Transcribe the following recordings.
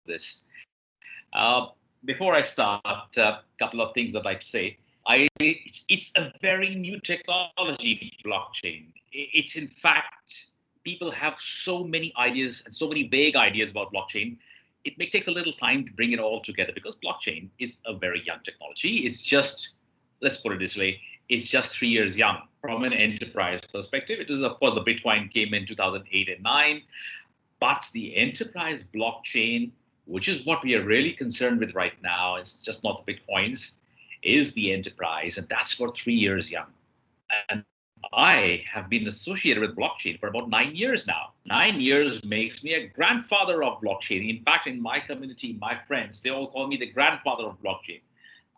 this. Uh, Before I start, a couple of things I'd like to say. It's a very new technology, blockchain. It's in fact, people have so many ideas and so many vague ideas about blockchain. Takes a little time to bring it all together because blockchain is a very young technology. It's just, let's put it this way, it's just 3 years young from an enterprise perspective. It is, of course, the Bitcoin came in 2008 and 9, but the enterprise blockchain, which is what we are really concerned with right now, is just not the Bitcoins, is the enterprise. And that's for 3 years young. And I have been associated with blockchain for about 9 years now. 9 years makes me a grandfather of blockchain. In fact, in my community, my friends, they all call me the grandfather of blockchain.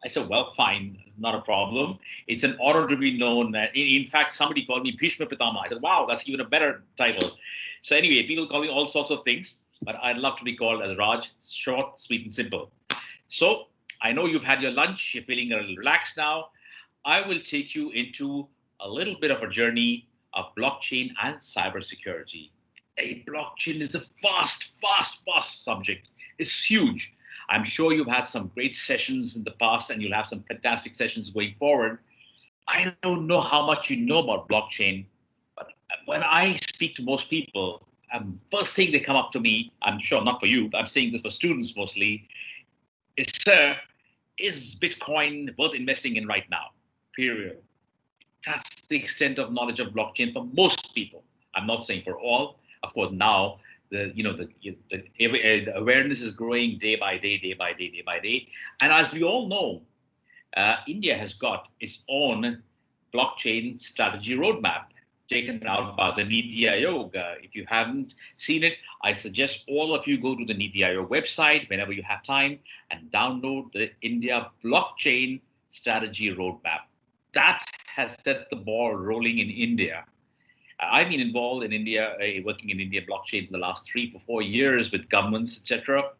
I said, well, fine, it's not a problem. It's an honor to be known. In fact, somebody called me Bhishma Pitama. I said, wow, that's even a better title. So anyway, people call me all sorts of things, but I'd love to be called as Raj, short, sweet, and simple. So I know you've had your lunch, you're feeling a little relaxed now. I will take you into a little bit of a journey of blockchain and cybersecurity. A blockchain is a vast subject. It's huge. I'm sure you've had some great sessions in the past and you'll have some fantastic sessions going forward. I don't know how much you know about blockchain, but when I speak to most people, first thing they come up to me, I'm sure not for you, but I'm saying this for students mostly, is, sir, is Bitcoin worth investing in right now? Period. That's the extent of knowledge of blockchain for most people. I'm not saying for all. Of course, now the awareness is growing day by day, day by day, day by day. And as we all know, India has got its own blockchain strategy roadmap taken out by the Niti Aayog. If you haven't seen it, I suggest all of you go to the Niti Aayog website whenever you have time and download the India blockchain strategy roadmap. That has set the ball rolling in India. I've been involved in India, working in India blockchain for the last 3 to 4 years with governments, etc.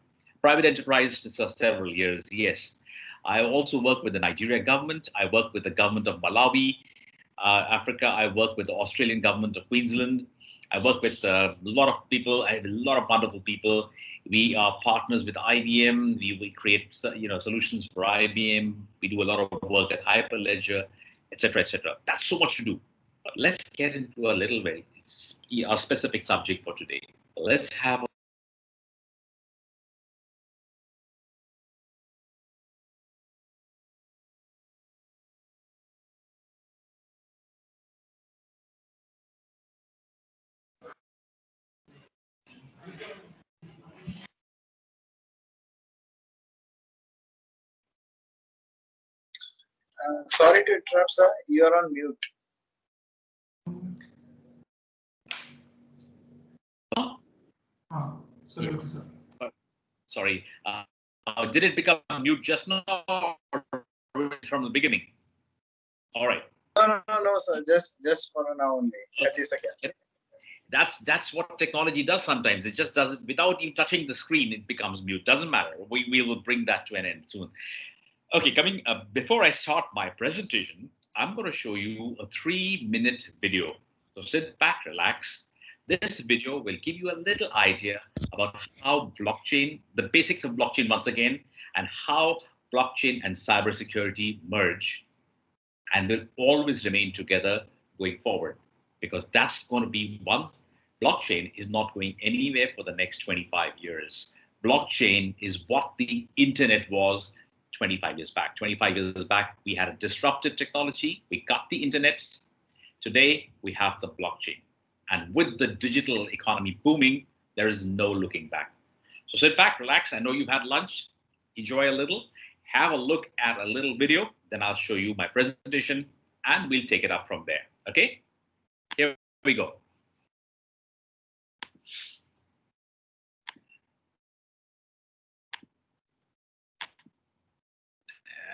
Private enterprise for several years, yes. I also work with the Nigeria government. I work with the government of Malawi, Africa. I work with the Australian government of Queensland. I work with a lot of people. I have a lot of wonderful people. We are partners with IBM. We create solutions for IBM. We do a lot of work at Hyperledger, etc., etc. That's so much to do. But let's get into a little very a specific subject for today. Let's have Sorry to interrupt, sir. You're on mute. sorry. Did it become mute just now or from the beginning? All right. No, sir. Just for now only. 30 seconds. That's what technology does sometimes. It just does it without you touching the screen. It becomes mute. Doesn't matter. We will bring that to an end soon. Okay, before I start my presentation, I'm going to show you a 3-minute video. So sit back, relax. This video will give you a little idea about how blockchain, the basics of blockchain once again, and how blockchain and cybersecurity merge and will always remain together going forward, because that's going to be once blockchain is not going anywhere for the next 25 years. Blockchain is what the internet was 25 years back. 25 years back, we had a disruptive technology. We got the internet. Today, we have the blockchain. And with the digital economy booming, there is no looking back. So sit back, relax. I know you've had lunch. Enjoy a little. Have a look at a little video. Then I'll show you my presentation, and we'll take it up from there. Okay? Here we go.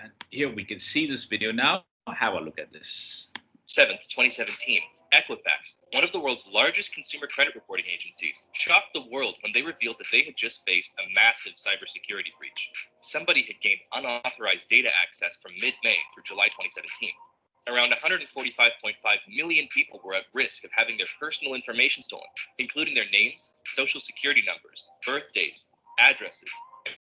And here we can see this video now. Have a look at this. 7th, 2017. Equifax, one of the world's largest consumer credit reporting agencies, shocked the world when they revealed that they had just faced a massive cybersecurity breach. Somebody had gained unauthorized data access from mid-May through July 2017. Around 145.5 million people were at risk of having their personal information stolen, including their names, social security numbers, birthdays, addresses,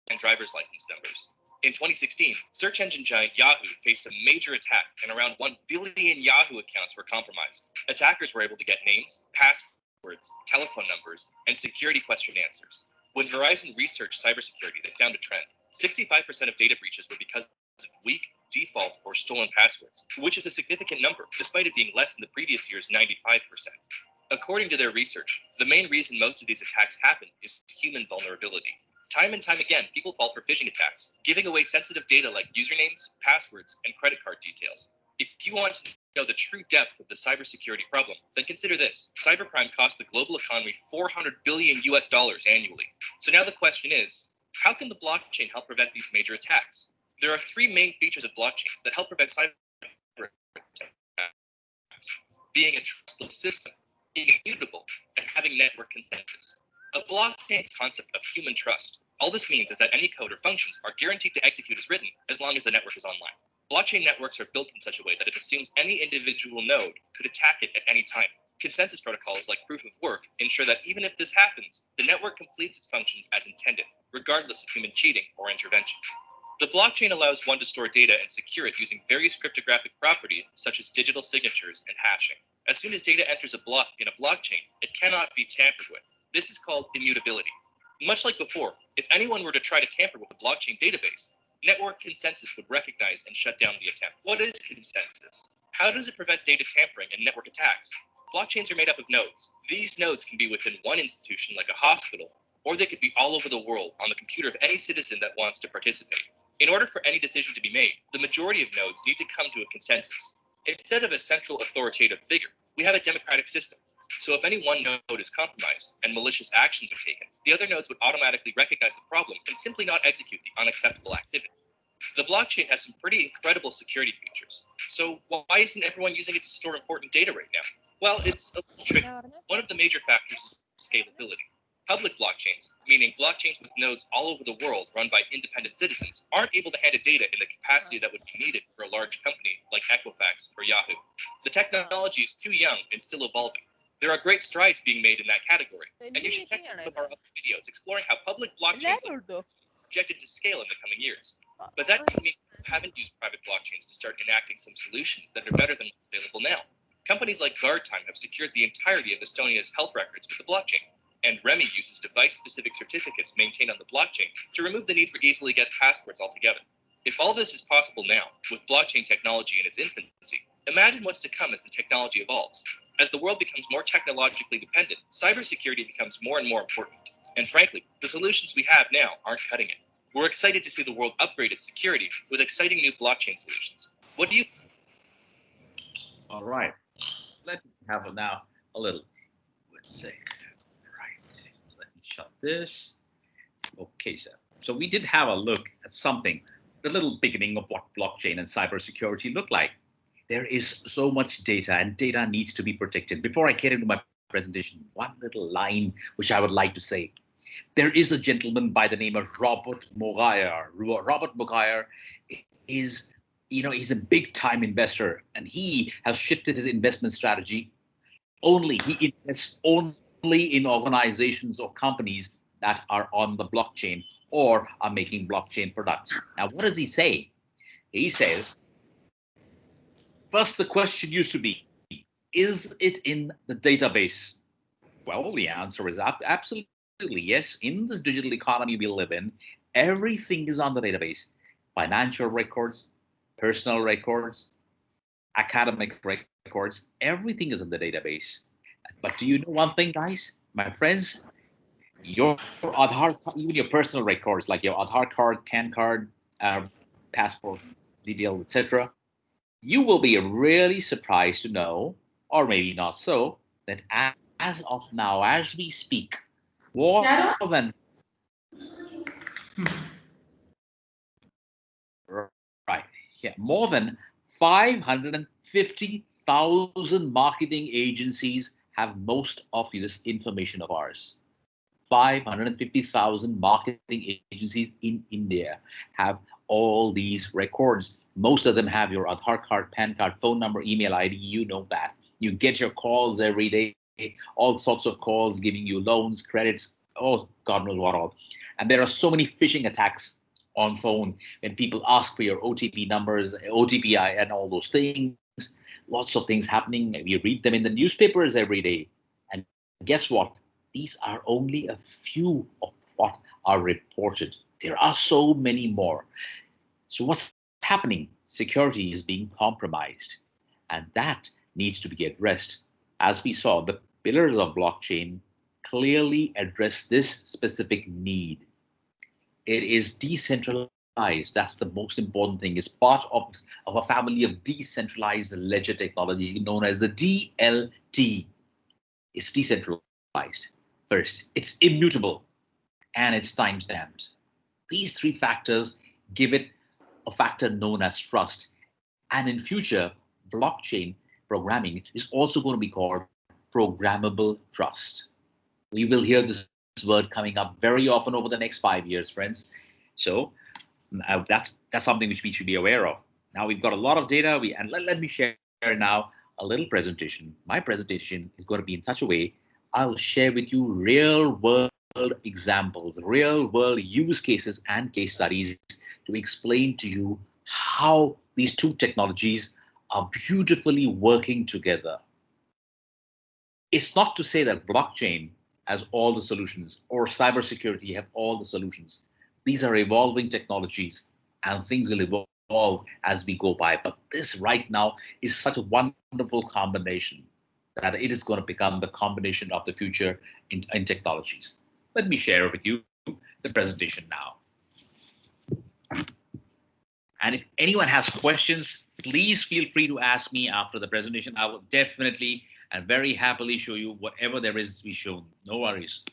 and driver's license numbers. In 2016, search engine giant Yahoo faced a major attack and around 1 billion Yahoo accounts were compromised. Attackers were able to get names, passwords, telephone numbers, and security question answers. When Verizon researched cybersecurity, they found a trend. 65% of data breaches were because of weak, default, or stolen passwords, which is a significant number, despite it being less than the previous year's 95%. According to their research, the main reason most of these attacks happen is human vulnerability. Time and time again, people fall for phishing attacks, giving away sensitive data like usernames, passwords, and credit card details. If you want to know the true depth of the cybersecurity problem, then consider this. Cybercrime costs the global economy $400 billion annually. So now the question is, how can the blockchain help prevent these major attacks? There are three main features of blockchains that help prevent cyber attacks: being a trustless system, being immutable, and having network consensus. A blockchain concept of human trust. All this means is that any code or functions are guaranteed to execute as written as long as the network is online. Blockchain networks are built in such a way that it assumes any individual node could attack it at any time. Consensus protocols like proof of work ensure that even if this happens, the network completes its functions as intended, regardless of human cheating or intervention. The blockchain allows one to store data and secure it using various cryptographic properties such as digital signatures and hashing. As soon as data enters a block in a blockchain, it cannot be tampered with. This is called immutability. Much like before, if anyone were to try to tamper with the blockchain database, network consensus would recognize and shut down the attempt. What is consensus? How does it prevent data tampering and network attacks? Blockchains are made up of nodes. These nodes can be within one institution like a hospital, or they could be all over the world on the computer of any citizen that wants to participate. In order for any decision to be made, the majority of nodes need to come to a consensus. Instead of a central authoritative figure, we have a democratic system. So if any one node is compromised and malicious actions are taken, the other nodes would automatically recognize the problem and simply not execute the unacceptable activity. The blockchain has some pretty incredible security features. So why isn't everyone using it to store important data right now? Well, it's a little tricky. One of the major factors is scalability. Public blockchains, meaning blockchains with nodes all over the world run by independent citizens, aren't able to handle data in the capacity that would be needed for a large company like Equifax or Yahoo. The technology is too young and still evolving. There are great strides being made in that category, and you should check out some of our other videos exploring how public blockchains are projected to scale in the coming years. But that doesn't mean we haven't used private blockchains to start enacting some solutions that are better than what's available now. Companies like GuardTime have secured the entirety of Estonia's health records with the blockchain, and Remy uses device-specific certificates maintained on the blockchain to remove the need for easily guessed passwords altogether. If all this is possible now, with blockchain technology in its infancy, imagine what's to come as the technology evolves. As the world becomes more technologically dependent, cybersecurity becomes more and more important. And frankly, the solutions we have now aren't cutting it. We're excited to see the world upgrade its security with exciting new blockchain solutions. What do you... All right. Let me have now a little, let's say, right. Let me shut this. Okay, so we did have a look at something, the little beginning of what blockchain and cybersecurity look like. There is so much data, and data needs to be protected. Before I get into my presentation, one little line which I would like to say. There is a gentleman by the name of Robert Mugair. Robert Mugair is, he's a big time investor, and he has shifted his investment strategy. He invests only in organizations or companies that are on the blockchain or are making blockchain products. Now, what does he say? He says, first, the question used to be, is it in the database? Well, the answer is absolutely yes. In this digital economy we live in, everything is on the database. Financial records, personal records, academic records, everything is in the database. But do you know one thing, guys? My friends, your Aadhaar, even your personal records, like your Aadhaar card, PAN card, passport details, etc., you will be really surprised to know, or maybe not so, that as of now, as we speak, more than more than 550,000 marketing agencies have most of this information of ours. 550,000 marketing agencies in India have all these records. Most of them have your Aadhaar card, PAN card, phone number, email ID. You know that. You get your calls every day, all sorts of calls giving you loans, credits, oh, God knows what all. And there are so many phishing attacks on phone when people ask for your OTP numbers, OTPI, and all those things. Lots of things happening. We read them in the newspapers every day. And guess what? These are only a few of what are reported. There are so many more. So what's happening? Security is being compromised, and that needs to be addressed. As we saw, the pillars of blockchain clearly address this specific need. It is decentralized. That's the most important thing. It's part of a family of decentralized ledger technology known as the DLT. It's decentralized. First, it's immutable and it's time stamped. These three factors give it a factor known as trust. And in future, blockchain programming is also going to be called programmable trust. We will hear this word coming up very often over the next 5 years, friends. So that's something which we should be aware of. Now we've got a lot of data. Let me share now a little presentation. My presentation is going to be in such a way I'll share with you real world examples, real world use cases and case studies to explain to you how these two technologies are beautifully working together. It's not to say that blockchain has all the solutions or cybersecurity have all the solutions. These are evolving technologies and things will evolve as we go by. But this right now is such a wonderful combination that it is going to become the combination of the future in technologies. Let me share with you the presentation now. And if anyone has questions, please feel free to ask me after the presentation. I will definitely and very happily show you whatever there is to be shown. No worries.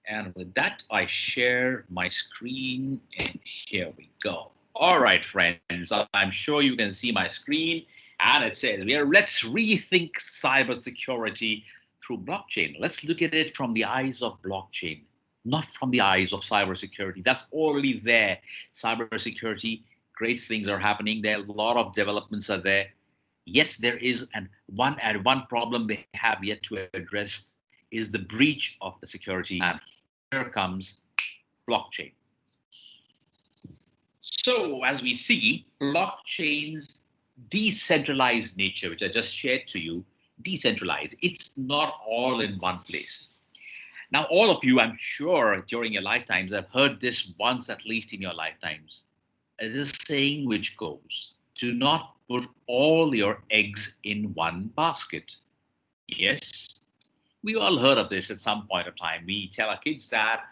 And with that, I share my screen and here we go. All right, friends, I'm sure you can see my screen and it says let's rethink cybersecurity through blockchain. Let's look at it from the eyes of blockchain, not from the eyes of cybersecurity. That's already there. Cybersecurity, great things are happening there. A lot of developments are there. Yet there is one problem they have yet to address is the breach of the security. And here comes blockchain. So as we see, blockchain's decentralized nature, which I just shared to you, decentralized, it's not all in one place. Now, all of you, I'm sure during your lifetimes, have heard this once at least in your lifetimes. It is a saying which goes, do not put all your eggs in one basket. Yes, we all heard of this at some point of time. We tell our kids that,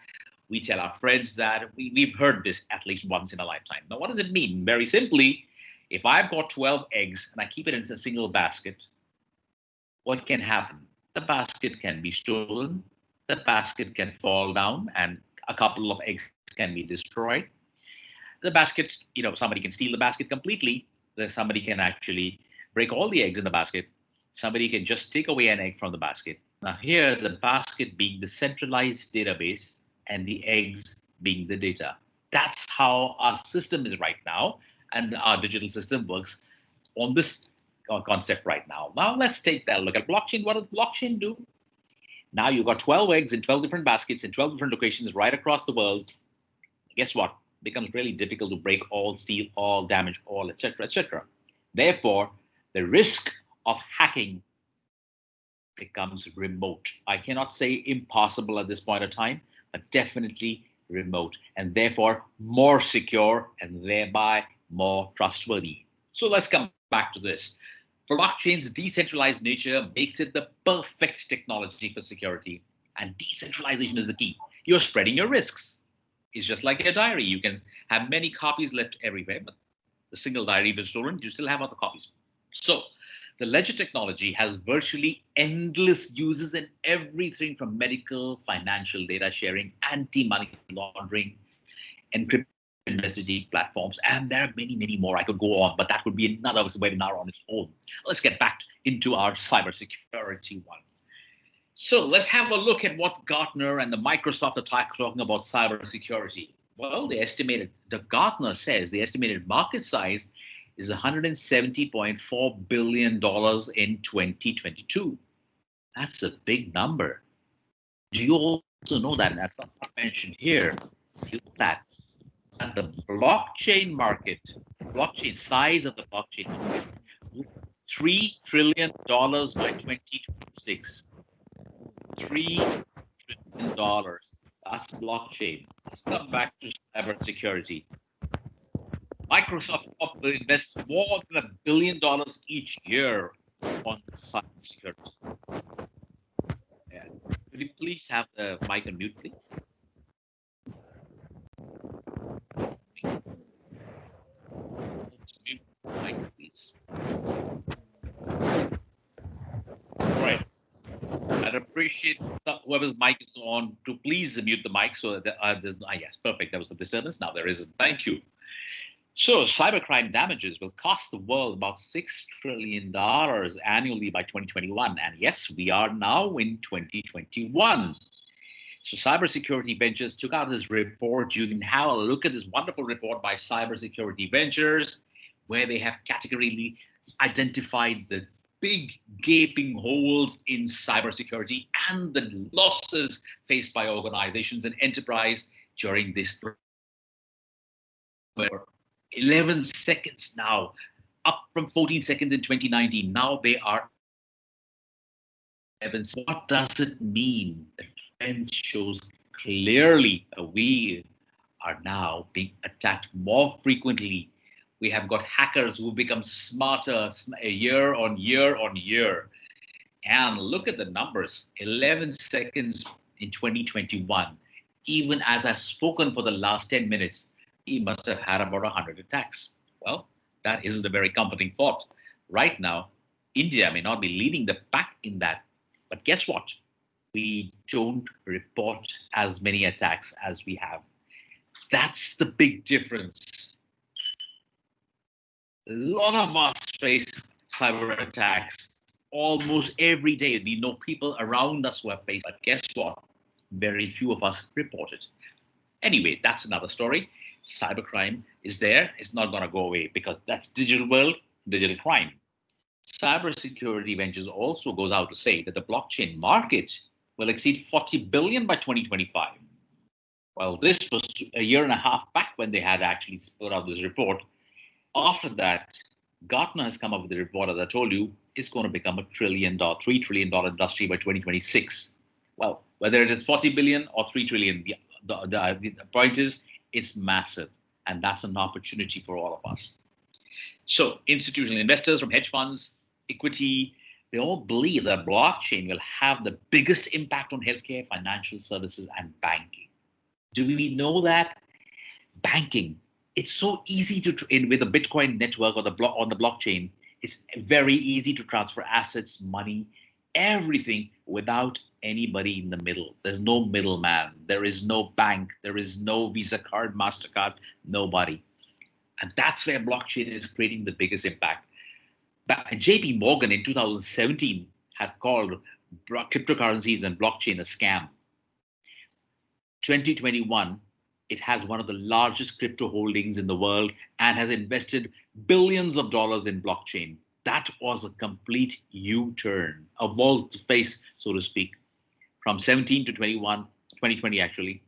we tell our friends that, we've heard this at least once in a lifetime. Now, what does it mean? Very simply, if I've got 12 eggs and I keep it in a single basket, what can happen? The basket can be stolen, the basket can fall down, and a couple of eggs can be destroyed. The basket, somebody can steal the basket completely. Somebody can actually break all the eggs in the basket. Somebody can just take away an egg from the basket. Now here, the basket being the centralized database and the eggs being the data. That's how our system is right now. And our digital system works on this concept right now. Now let's take that look at blockchain. What does blockchain do? Now you've got 12 eggs in 12 different baskets in 12 different locations right across the world. Guess what? It becomes really difficult to break all, steal all, damage all, etc., etc. Therefore, the risk of hacking becomes remote. I cannot say impossible at this point of time, but definitely remote, and therefore more secure and thereby more trustworthy. So let's come back to this. Blockchain's decentralized nature makes it the perfect technology for security, and decentralization is the key. You're spreading your risks. It's just like a diary. You can have many copies left everywhere, but the single diary was stolen, you still have other copies. So the ledger technology has virtually endless uses in everything from medical, financial data sharing, anti-money laundering, encrypted messaging platforms, and there are many, many more. I could go on, but that would be another webinar on its own. Let's get back into our cybersecurity one. So let's have a look at what Gartner and the Microsoft are talking about cybersecurity. Well, Gartner says the estimated market size is $170.4 billion in 2022. That's a big number. Do you also know that? That's not mentioned here. You know that the blockchain market, blockchain size of the blockchain market, $3 trillion by 2026. $3 trillion. That's blockchain. Let's come back to cybersecurity. Microsoft will invest more than $1 billion each year on cybersecurity. Yeah. Could you please have the mic on mute, please? Let's mute the mic, please. All right. I'd appreciate whoever's mic is on to please mute the mic so that there's yes, perfect. That was a disturbance. Now there isn't. Thank you. So cybercrime damages will cost the world about $6 trillion annually by 2021. And yes, we are now in 2021. So Cybersecurity Ventures took out this report. You can have a look at this wonderful report by Cybersecurity Ventures, where they have categorically identified the big gaping holes in cybersecurity and the losses faced by organizations and enterprise during this 11 seconds now, up from 14 seconds in 2019. Now they are 11. What does it mean? The trend shows clearly we are now being attacked more frequently. We have got hackers who become smarter year on year on year. And look at the numbers, 11 seconds in 2021. Even as I've spoken for the last 10 minutes, he must have had about 100 attacks. Well, that isn't a very comforting thought. Right now, India may not be leading the pack in that. But guess what? We don't report as many attacks as we have. That's the big difference. A lot of us face cyber attacks almost every day. We know people around us who have faced, but guess what? Very few of us report it. Anyway, that's another story. Cybercrime is there. It's not going to go away because that's digital world, digital crime. Cybersecurity Ventures also goes out to say that the blockchain market will exceed 40 billion by 2025. Well, this was a year and a half back when they had actually put out this report. After that, Gartner has come up with a report, as I told you, is going to become $1 trillion, $3 trillion industry by 2026. Well, whether it is 40 billion or 3 trillion, the point is it's massive, and that's an opportunity for all of us. So institutional investors from hedge funds, equity, they all believe that blockchain will have the biggest impact on healthcare, financial services, and banking. Do we know that? Banking, it's so easy to, with the Bitcoin network or on the blockchain, it's very easy to transfer assets, money, everything without anybody in the middle. There's no middleman. There is no bank. There is no Visa card, MasterCard, nobody. And that's where blockchain is creating the biggest impact. JP Morgan in 2017 had called cryptocurrencies and blockchain a scam. 2021, it has one of the largest crypto holdings in the world and has invested billions of dollars in blockchain. That was a complete U-turn, a volte-face, so to speak. From 17 to 2020 actually,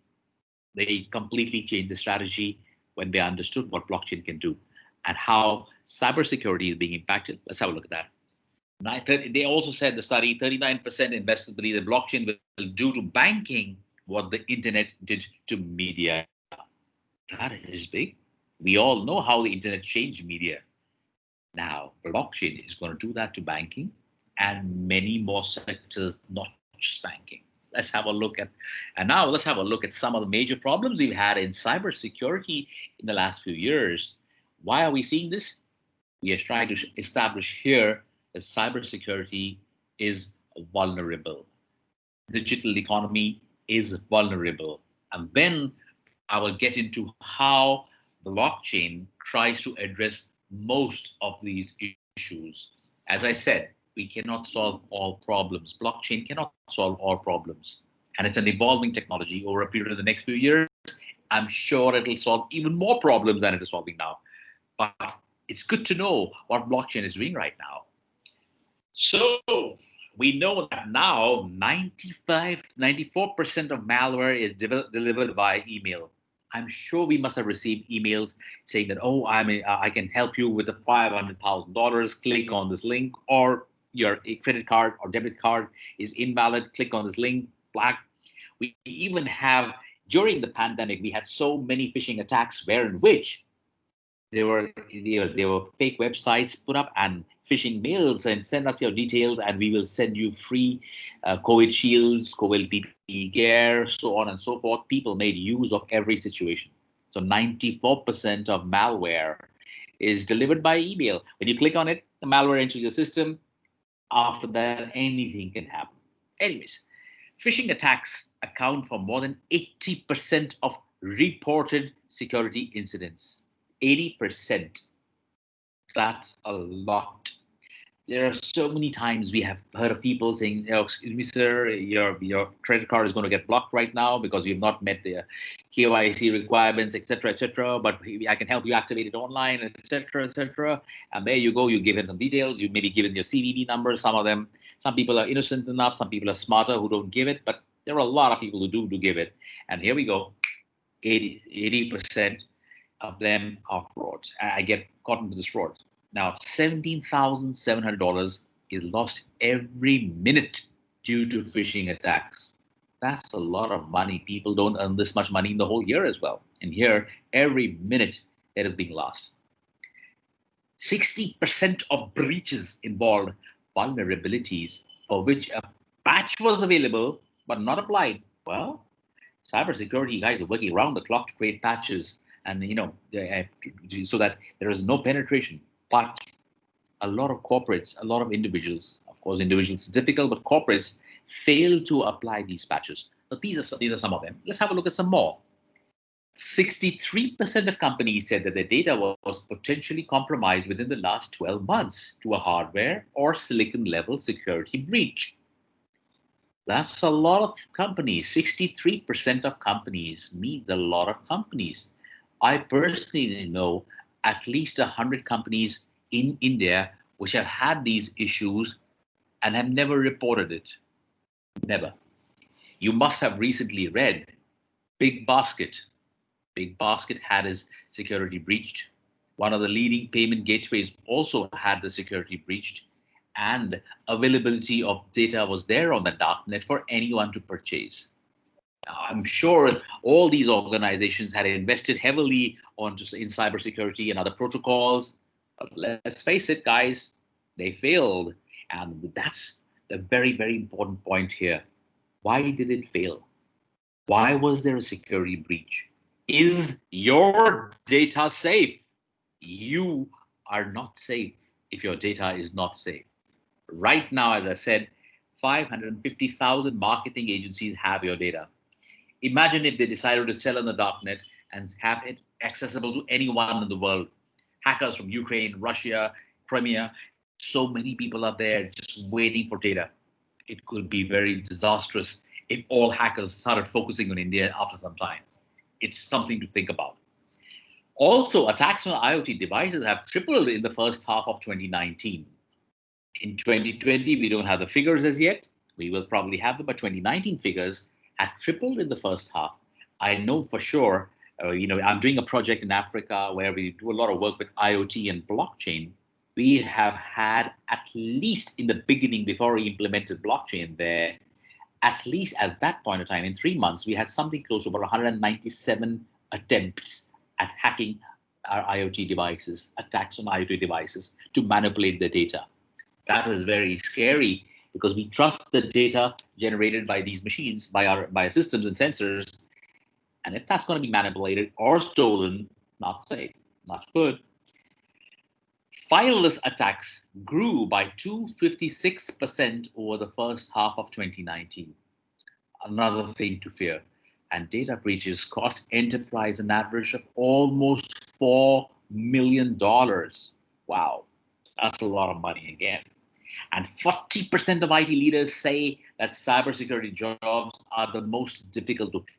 they completely changed the strategy when they understood what blockchain can do and how cybersecurity is being impacted. Let's have a look at that. They also said the study, 39% investors believe that blockchain will do to banking what the internet did to media. That is big. We all know how the internet changed media. Now, blockchain is going to do that to banking and many more sectors, not just banking. Let's have a look at, and now let's have a look at some of the major problems we've had in cybersecurity in the last few years. Why are we seeing this? We are trying to establish here that cybersecurity is vulnerable. Digital economy is vulnerable. And then I will get into how blockchain tries to address most of these issues. As I said, we cannot solve all problems. Blockchain cannot solve all problems. And it's an evolving technology over a period of the next few years. I'm sure it'll solve even more problems than it is solving now. But it's good to know what blockchain is doing right now. So We know that now 94% of malware is delivered via email. I'm sure we must have received emails saying that, oh, I can help you with the $500,000. Click on this link, or your credit card or debit card is invalid. Click on this link. Black. We even have, during the pandemic, we had so many phishing attacks where in which there were fake websites put up and phishing mails and send us your details and we will send you free COVID shields, COVID PPE gear, so on and so forth. People made use of every situation. So 94% of malware is delivered by email. When you click on it, the malware enters your system. After that, anything can happen. Anyways, phishing attacks account for more than 80% of reported security incidents. 80%. That's a lot. There are so many times we have heard of people saying, oh, excuse me, sir, your credit card is going to get blocked right now because you've not met the KYC requirements, etc., but I can help you activate it online, etc. And there you go. You give in some details. You maybe give in your CVV numbers. Some people are innocent enough. Some people are smarter who don't give it, but there are a lot of people who do give it. And here we go. 80% of them are frauds. I get caught into this fraud. Now, $17,700 is lost every minute due to phishing attacks. That's a lot of money. People don't earn this much money in the whole year as well. And here, every minute that is being lost. 60% of breaches involved vulnerabilities for which a patch was available but not applied. Well, cybersecurity guys are working around the clock to create patches and so that there is no penetration. But a lot of corporates, a lot of individuals, of course, individuals is difficult, but corporates fail to apply these patches. But these are some of them. Let's have a look at some more. 63% of companies said that their data was potentially compromised within the last 12 months to a hardware or silicon level security breach. That's a lot of companies. 63% of companies means a lot of companies. I personally know at least 100 companies in India which have had these issues and have never reported it. Never. You must have recently read Big Basket. Big Basket had its security breached. One of the leading payment gateways also had the security breached, and availability of data was there on the darknet for anyone to purchase. I'm sure all these organizations had invested heavily in cybersecurity and other protocols. But let's face it, guys, they failed. And that's the very, very important point here. Why did it fail? Why was there a security breach? Is your data safe? You are not safe if your data is not safe. Right now, as I said, 550,000 marketing agencies have your data. Imagine if they decided to sell on the darknet and have it accessible to anyone in the world. Hackers from Ukraine, Russia, Crimea, so many people are there just waiting for data. It could be very disastrous if all hackers started focusing on India after some time. It's something to think about. Also, attacks on IoT devices have tripled in the first half of 2019. In 2020, we don't have the figures as yet. We will probably have them, but 2019 figures had tripled in the first half. I know for sure, I'm doing a project in Africa where we do a lot of work with IoT and blockchain. We have had, at least in the beginning, before we implemented blockchain there, at least at that point of time, in 3 months, we had something close to about 197 attempts at hacking our IoT devices, attacks on IoT devices to manipulate the data. That was very scary because we trust the data generated by these machines, by our systems and sensors. And if that's going to be manipulated or stolen, not safe, not good. Fileless attacks grew by 256% over the first half of 2019. Another thing to fear. And data breaches cost enterprise an average of almost $4 million. Wow, that's a lot of money again. And 40% of IT leaders say that cybersecurity jobs are the most difficult to find.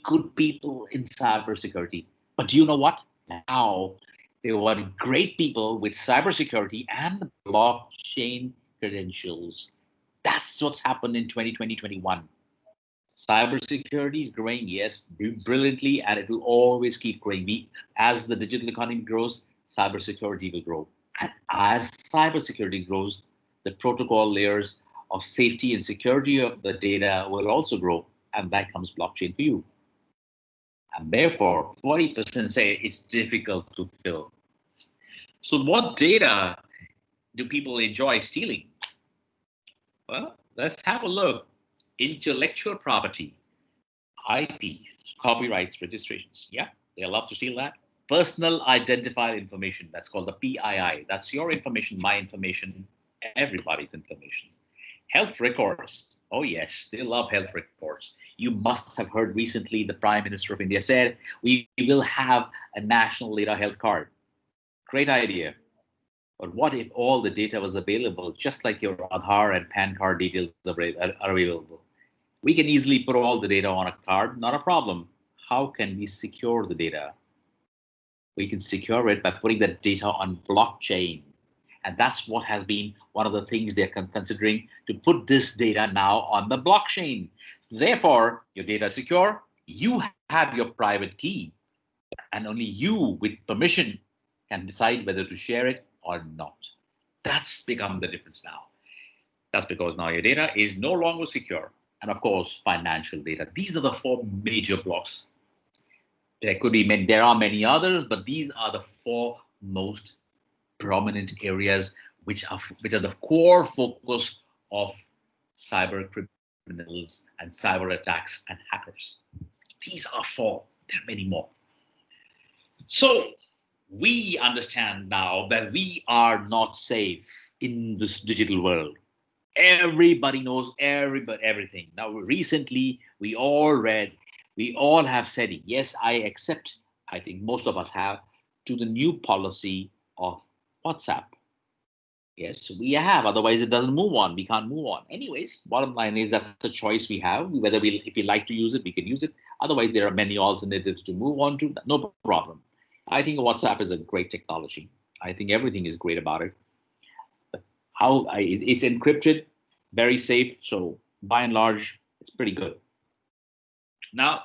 Good people in cybersecurity. But do you know what? Now they want great people with cybersecurity and blockchain credentials. That's what's happened in 2020, 21. Cybersecurity is growing, yes, brilliantly, and it will always keep growing. As the digital economy grows, cybersecurity will grow. And as cybersecurity grows, the protocol layers of safety and security of the data will also grow, and that comes blockchain for you. And therefore, 40% say it's difficult to fill. So, what data do people enjoy stealing? Well, let's have a look. Intellectual property, IP, copyrights, registrations. Yeah, they love to steal that. Personal identified information, that's called the PII. That's your information, my information, everybody's information. Health records. Oh, yes, they love health records. You must have heard recently the Prime Minister of India said, we will have a national data health card. Great idea. But what if all the data was available, just like your Aadhaar and PAN card details are available? We can easily put all the data on a card, not a problem. How can we secure the data? We can secure it by putting the data on blockchain. And that's what has been one of the things they're considering, to put this data now on the blockchain. Therefore, your data is secure, you have your private key, and only you with permission can decide whether to share it or not. That's become the difference now. That's because now your data is no longer secure. And of course, financial data. These are the four major blocks. There are many others, but these are the four most prominent areas which are the core focus of cyber criminals and cyber attacks and hackers. These are four. There are many more. So we understand now that we are not safe in this digital world. Everybody knows everything. Now, recently, we all have said, yes, I accept, I think most of us have, to the new policy of WhatsApp. Yes, we have. Otherwise, it doesn't move on. We can't move on. Anyways, bottom line is that's a choice we have. If we like to use it, we can use it. Otherwise, there are many alternatives to move on to. No problem. I think WhatsApp is a great technology. I think everything is great about it. It's encrypted, very safe. So by and large, it's pretty good. Now,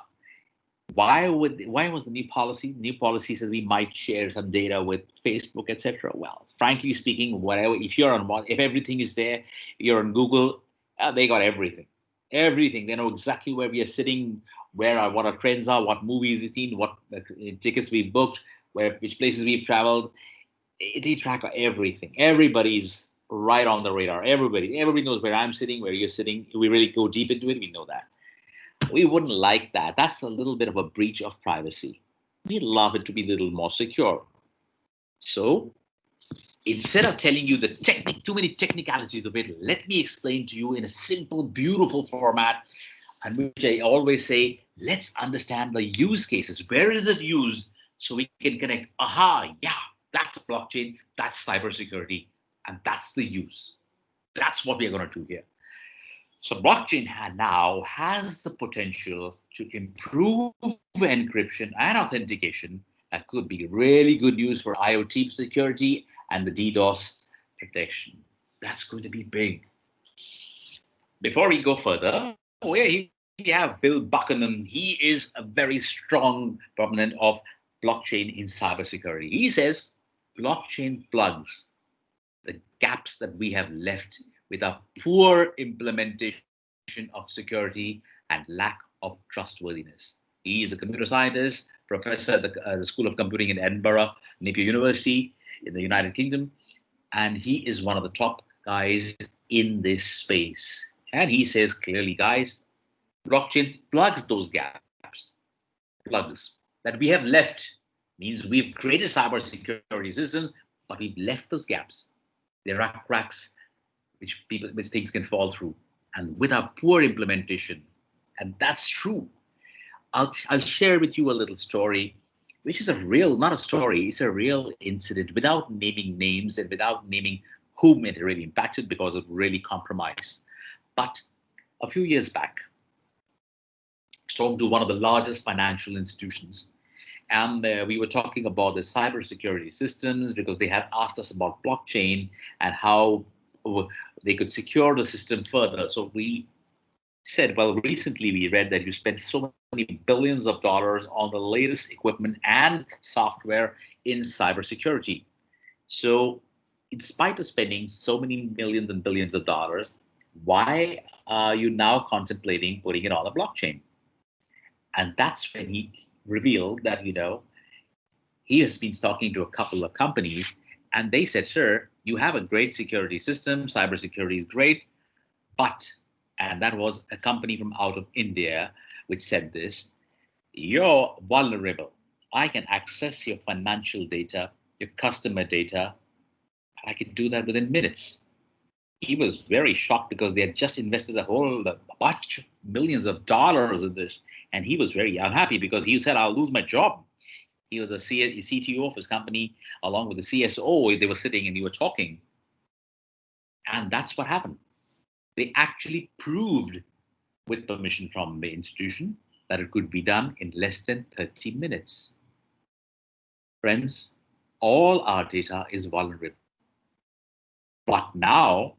why was the new policy? New policy says we might share some data with Facebook, etc. Well, frankly speaking, if everything is there, you're on Google, they got everything. Everything. They know exactly where we are sitting, what our trends are, what movies we've seen, what tickets we've booked, which places we've traveled. They track everything. Everybody's right on the radar. Everybody knows where I'm sitting, where you're sitting. If we really go deep into it, we know that. We wouldn't like that. That's a little bit of a breach of privacy. We'd love it to be a little more secure. So instead of telling you too many technicalities of it, let me explain to you in a simple, beautiful format, and which I always say, let's understand the use cases. Where is it used? So we can connect, yeah, that's blockchain, that's cybersecurity, and that's the use. That's what we're going to do here. So blockchain now has the potential to improve encryption and authentication. That could be really good news for IoT security and the DDoS protection. That's going to be big. Before we go further, we have Bill Buchanan. He is a very strong proponent of blockchain in cybersecurity. He says blockchain plugs the gaps that we have left with our poor implementation of security and lack of trustworthiness. He is a computer scientist, professor at the School of Computing in Edinburgh, Napier University in the United Kingdom, and he is one of the top guys in this space. And he says clearly, guys, blockchain plugs those gaps. Plugs that we have left means we've created cybersecurity systems, but we've left those gaps. There are cracks which things can fall through, and with our poor implementation, and that's true. I'll share with you a little story, which is not a story, it's a real incident, without naming names and without naming whom it really impacted, because it really compromised. But a few years back, I was talking to one of the largest financial institutions, and we were talking about the cybersecurity systems, because they had asked us about blockchain and how they could secure the system further. So we said, well, recently we read that you spent so many billions of dollars on the latest equipment and software in cybersecurity. So, in spite of spending so many millions and billions of dollars, why are you now contemplating putting it on the blockchain? And that's when he revealed that, he has been talking to a couple of companies and they said, sir, you have a great security system, cybersecurity is great, but, and that was a company from out of India which said this, you're vulnerable. I can access your financial data, your customer data, and I can do that within minutes. He was very shocked because they had just invested a bunch of millions of dollars in this. And he was very unhappy because he said, I'll lose my job. He was a CTO of his company, along with the CSO. They were sitting and they were talking. And that's what happened. They actually proved, with permission from the institution, that it could be done in less than 30 minutes. Friends, all our data is vulnerable. But now,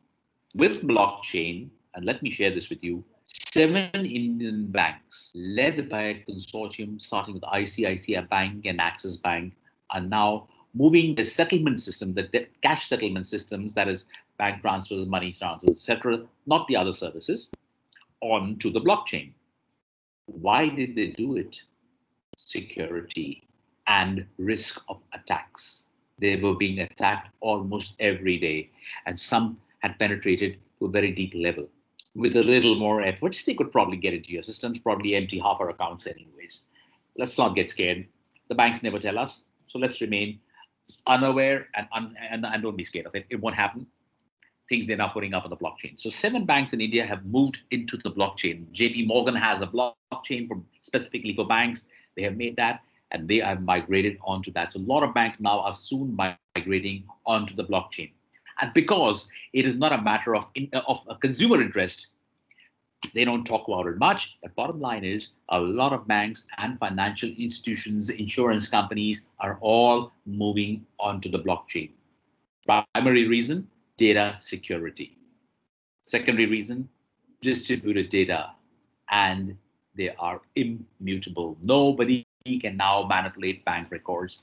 with blockchain, and let me share this with you, 7 Indian banks, led by a consortium starting with ICICI Bank and Axis Bank, are now moving the settlement system, the cash settlement systems, that is bank transfers, money transfers, etc., not the other services, onto the blockchain. Why did they do it? Security and risk of attacks. They were being attacked almost every day, and some had penetrated to a very deep level. With a little more efforts, they could probably get into your systems, probably empty half our accounts anyways. Let's not get scared. The banks never tell us, so let's remain unaware and don't be scared of it. It won't happen. Things they're now putting up on the blockchain. So 7 banks in India have moved into the blockchain. JP Morgan has a blockchain specifically for banks. They have made that and they have migrated onto that. So a lot of banks now are soon migrating onto the blockchain. And because it is not a matter of a consumer interest, they don't talk about it much. But bottom line is a lot of banks and financial institutions, insurance companies are all moving onto the blockchain. Primary reason, data security. Secondary reason, distributed data. And they are immutable. Nobody can now manipulate bank records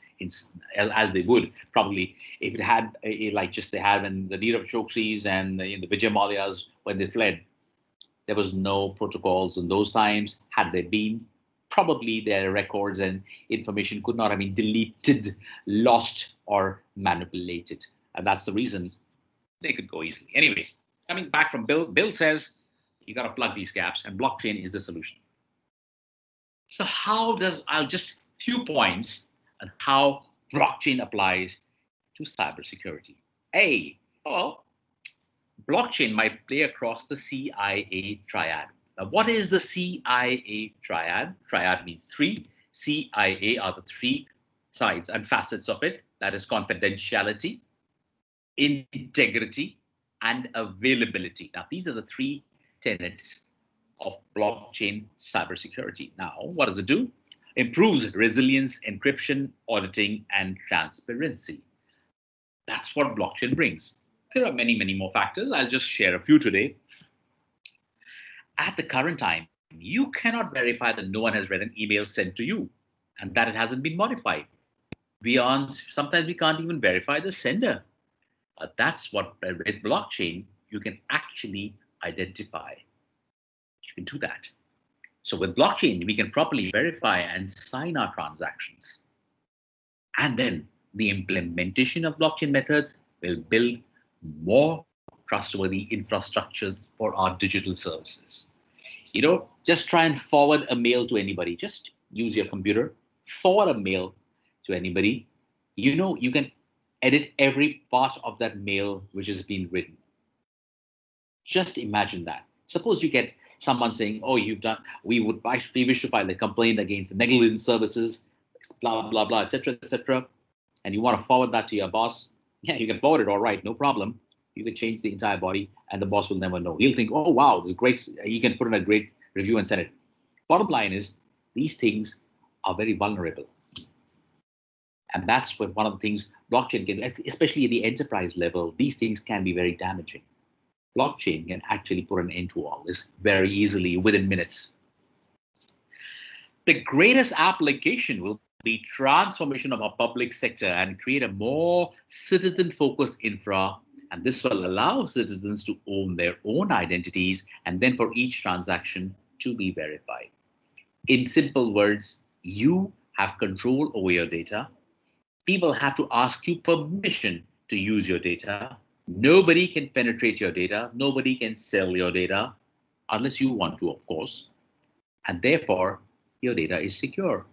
as they would probably if it had like just they had in the Neerav Choksis and in the Vijay Mallya's when they fled. There was no protocols in those times. Had there been, probably their records and information could not have been deleted, lost, or manipulated. And that's the reason they could go easily. Anyways, coming back from Bill, Bill says you got to plug these gaps, and blockchain is the solution. So I'll just few points on how blockchain applies to cybersecurity. Well, blockchain might play across the CIA triad. Now, what is the CIA triad? Triad means 3. CIA are the 3 sides and facets of it. That is confidentiality, integrity, and availability. Now, these are the 3 tenets of blockchain cybersecurity. Now, what does it do? Improves resilience, encryption, auditing, and transparency. That's what blockchain brings. There are many, many more factors. I'll just share a few today. At the current time, you cannot verify that no one has read an email sent to you and that it hasn't been modified. Sometimes we can't even verify the sender. But that's what with blockchain, you can actually identify. You can do that. So with blockchain, we can properly verify and sign our transactions. And then the implementation of blockchain methods will build more trustworthy infrastructures for our digital services. Just try and forward a mail to anybody. Just use your computer, forward a mail to anybody. You can edit every part of that mail which has been written. Just imagine that. Suppose you get someone saying, "Oh, we wish to file a complaint against the negligent services, blah blah blah, etc., and you want to forward that to your boss." Yeah, you can forward it, all right, no problem. You can change the entire body, and the boss will never know. He'll think, "Oh, wow, this is great." You can put in a great review and send it. Bottom line is, these things are very vulnerable. And that's what one of the things blockchain can, especially at the enterprise level, these things can be very damaging. blockchain can actually put an end to all this very easily within minutes. The greatest application will be transformation of our public sector and create a more citizen-focused infra. And this will allow citizens to own their own identities and then for each transaction to be verified. In simple words, you have control over your data. People have to ask you permission to use your data. Nobody can penetrate your data. Nobody can sell your data unless you want to, of course. And therefore, your data is secure.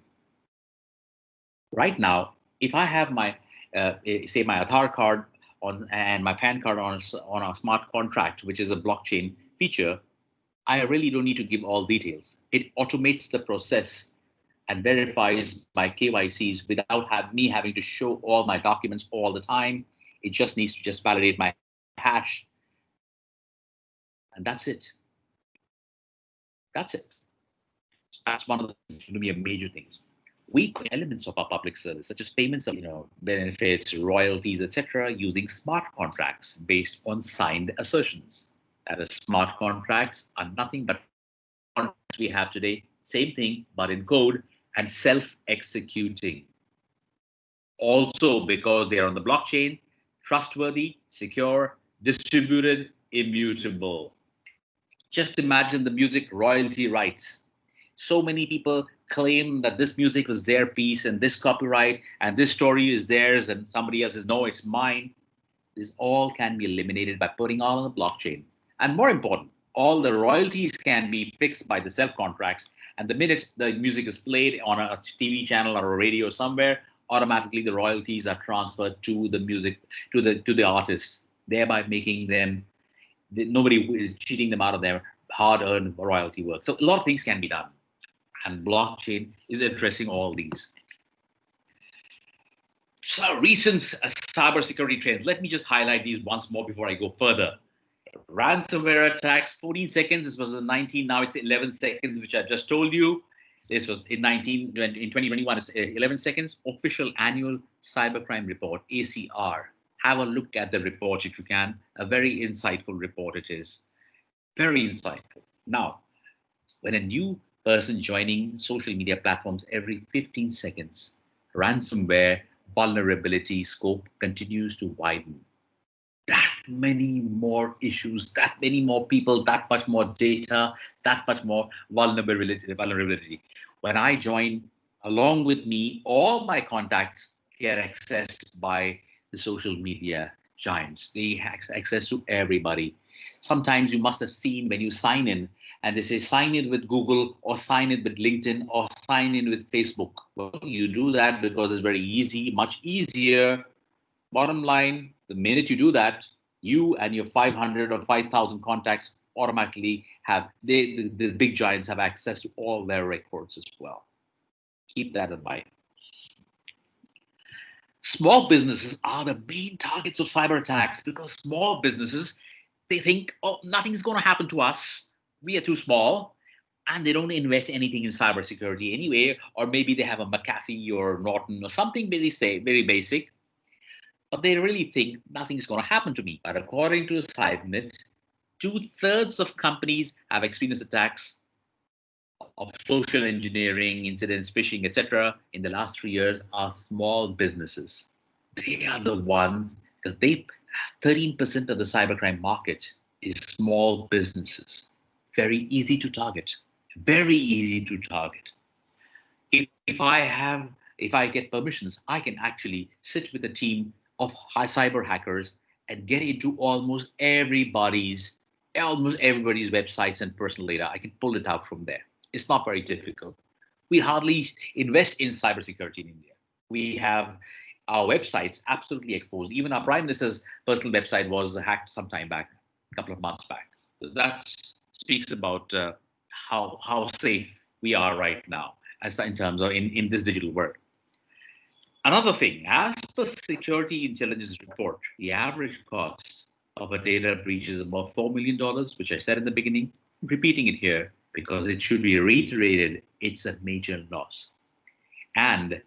Right now, if I have my, say, my Aadhaar card and my PAN card on a smart contract, which is a blockchain feature, I really don't need to give all details. It automates the process and verifies my KYCs without me having to show all my documents all the time. It just needs to just validate my hash. And that's it. That's it. That's one of the going to be a major things. We elements of our public service, such as payments of benefits, royalties, etc., using smart contracts based on signed assertions. That is, smart contracts are nothing but contracts we have today, same thing, but in code and self-executing. Also, because they are on the blockchain, trustworthy, secure, distributed, immutable. Just imagine the music royalty rights. So many people claim that this music was their piece and this copyright and this story is theirs and somebody else says, no, it's mine. This all can be eliminated by putting all on the blockchain. And more important, all the royalties can be fixed by the self contracts. And the minute the music is played on a TV channel or a radio somewhere, automatically the royalties are transferred to the music, to the artists, thereby making them, nobody is cheating them out of their hard-earned royalty work. So a lot of things can be done. And blockchain is addressing all these. So recent cybersecurity trends. Let me just highlight these once more before I go further. Ransomware attacks, 14 seconds. This was in 19. Now it's 11 seconds, which I just told you. This was in 2021. It's 11 seconds. Official annual cybercrime report, ACR. Have a look at the report if you can. A very insightful report it is. Very insightful. Now, when a new person joining social media platforms every 15 seconds, ransomware vulnerability scope continues to widen. That many more issues, that many more people, that much more data, that much more vulnerability. When I join, along with me, all my contacts get accessed by the social media giants. They have access to everybody. Sometimes you must have seen when you sign in and they say sign in with Google or sign in with LinkedIn or sign in with Facebook. Well, you do that because it's very easy, much easier. Bottom line, the minute you do that, you and your 500 or 5,000 contacts automatically have, the big giants have access to all their records as well. Keep that in mind. Small businesses are the main targets of cyber attacks because small businesses, they think, oh, nothing's going to happen to us. We are too small. And they don't invest anything in cybersecurity anyway. Or maybe they have a McAfee or Norton or something very basic. But they really think nothing's going to happen to me. But according to CyberNet, 2/3 of companies have experienced attacks of social engineering, incidents, phishing, etc. in the last 3 years are small businesses. They are the ones, because 13% of the cybercrime market is small businesses. Very easy to target. Very easy to target. If I get permissions, I can actually sit with a team of cyber hackers and get into almost everybody's websites and personal data. I can pull it out from there. It's not very difficult. We hardly invest in cybersecurity in India. We have our websites absolutely exposed. Even our Prime Minister's personal website was hacked some time back, a couple of months back. That speaks about how safe we are right now, as in terms of in this digital world. Another thing, as per Security Intelligence Report, the average cost of a data breach is about $4 million, which I said in the beginning. I'm repeating it here because it should be reiterated. It's a major loss. And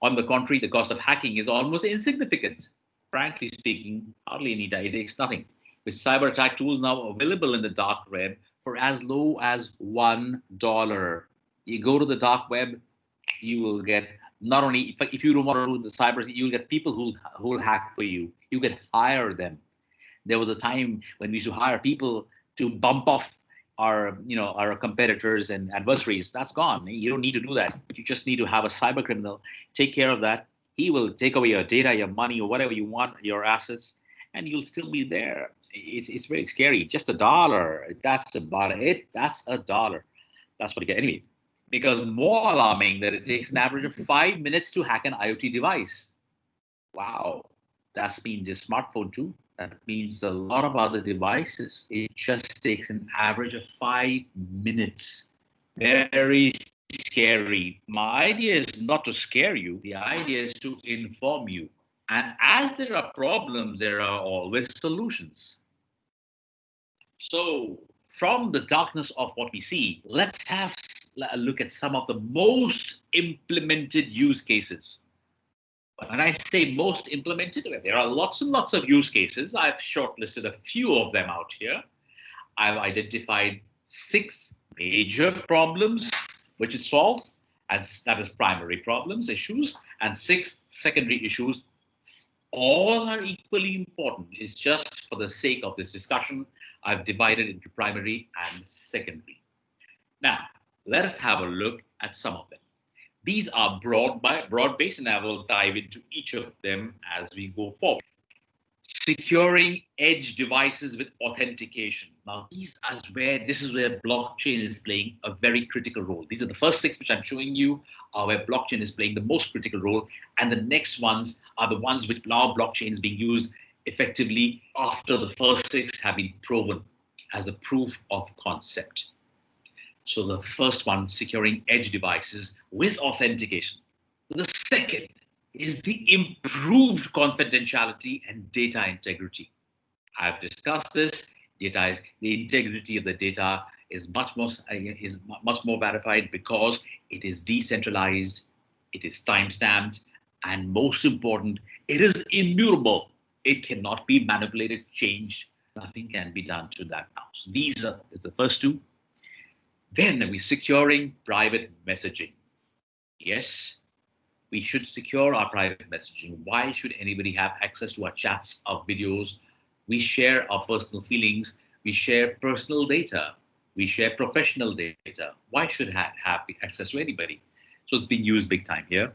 on the contrary, the cost of hacking is almost insignificant. Frankly speaking, hardly any data, it takes nothing. with cyber attack tools now available in the dark web for as low as $1. You go to the dark web, you will get not only if you don't want to do the cyber, you'll get people who'll hack for you. You can hire them. There was a time when we used to hire people to bump off our competitors and adversaries. That's gone. You don't need to do that. You just need to have a cyber criminal take care of that. He will take away your data, your money, or whatever you want, your assets, and you'll still be there. It's very scary. Just $1. That's about it. That's $1. That's what you get. Anyway, because more alarming that it takes an average of 5 minutes to hack an IoT device. Wow. That means your smartphone too. That means a lot of other devices. It just takes an average of 5 minutes. Very scary. My idea is not to scare you. The idea is to inform you. And as there are problems, there are always solutions. So from the darkness of what we see, let's have a look at some of the most implemented use cases. When I say most implemented, there are lots and lots of use cases. I've shortlisted a few of them out here. I've identified 6 major problems which it solves, and that is primary problems, issues, and 6 secondary issues. All are equally important. It's just for the sake of this discussion, I've divided into primary and secondary. Now, let us have a look at some of them. These are broad-based, and I will dive into each of them as we go forward. Securing edge devices with authentication. Now, this is where blockchain is playing a very critical role. These are the first 6 which I'm showing you are where blockchain is playing the most critical role, and the next ones are the ones which now blockchain is being used effectively after the first 6 have been proven as a proof of concept. So the first one, securing edge devices with authentication. The second is the improved confidentiality and data integrity. I've discussed this. The integrity of the data is much more verified because it is decentralized, it is time-stamped, and most important, it is immutable. It cannot be manipulated, changed. Nothing can be done to that now. So these are the first 2. Then we're securing private messaging. Yes, we should secure our private messaging. Why should anybody have access to our chats, our videos? We share our personal feelings. We share personal data. We share professional data. Why should have access to anybody? So it's being used big time here.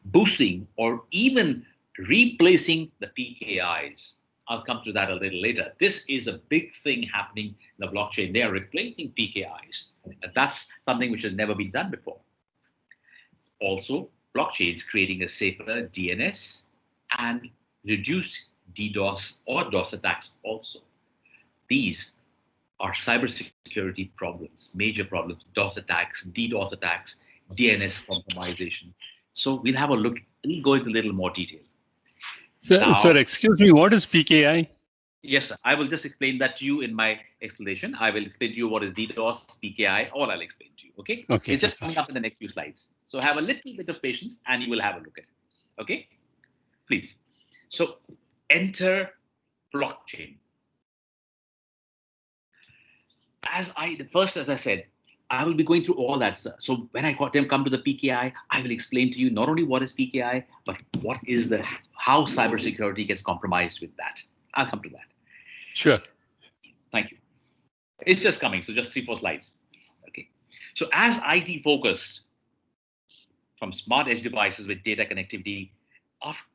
Boosting or even replacing the PKIs. I'll come to that a little later. This is a big thing happening in the blockchain. They are replacing PKIs. And that's something which has never been done before. Also, blockchain is creating a safer DNS and reduced DDoS or DOS attacks also. These are cybersecurity problems, major problems, DOS attacks, DDoS attacks, DNS compromisation. So we'll have a look, we'll go into a little more detail. Sir, excuse me, what is PKI? Yes, sir. I will just explain that to you in my explanation. I will explain to you what is DDoS, PKI, all I'll explain to you, okay? It's just coming up in the next few slides. So have a little bit of patience and you will have a look at it, okay? Please. So enter blockchain. As I said, I will be going through all that, sir. So when I come to the PKI, I will explain to you not only what is PKI, but what is how cybersecurity gets compromised with that. I'll come to that. Sure. Thank you. It's just coming, so just 3-4 slides. Okay. So as IT focus from smart edge devices with data connectivity,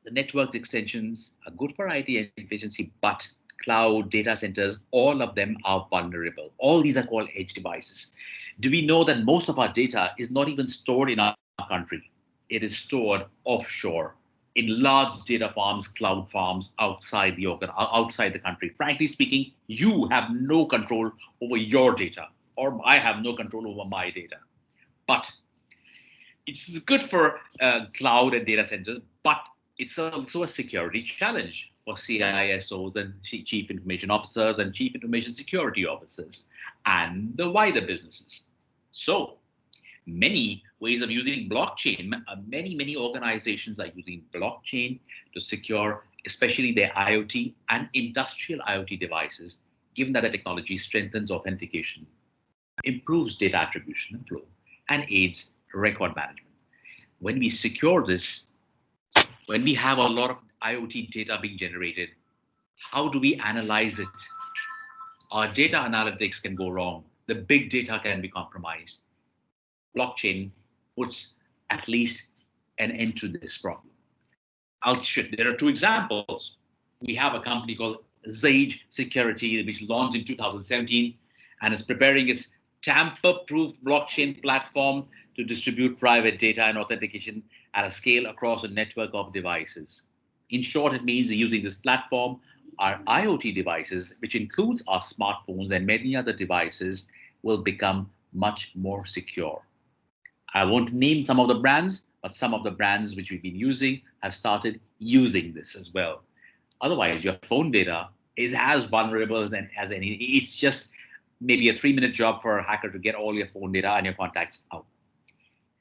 the network extensions are good for IT efficiency, but cloud, data centers, all of them are vulnerable. All these are called edge devices. Do we know that most of our data is not even stored in our country? It is stored offshore in large data farms, cloud farms outside the country. Frankly speaking, you have no control over your data, or I have no control over my data. But it's good for cloud and data centers, but it's also a security challenge for CISOs and chief information officers and chief information security officers and the wider businesses. So many ways of using blockchain. Many organizations are using blockchain to secure, especially their IoT and industrial IoT devices, given that the technology strengthens authentication, improves data attribution and flow, and aids record management. When we secure this, when we have a lot of IoT data being generated, how do we analyze it? Our data analytics can go wrong. The big data can be compromised. Blockchain puts at least an end to this problem. There are two examples. We have a company called Zage Security, which launched in 2017 and is preparing its tamper-proof blockchain platform to distribute private data and authentication at a scale across a network of devices. In short, it means using this platform, our IoT devices, which includes our smartphones and many other devices, will become much more secure. I won't name some of the brands, but some of the brands which we've been using have started using this as well. Otherwise, your phone data is as vulnerable as any. It's just maybe a 3-minute job for a hacker to get all your phone data and your contacts out.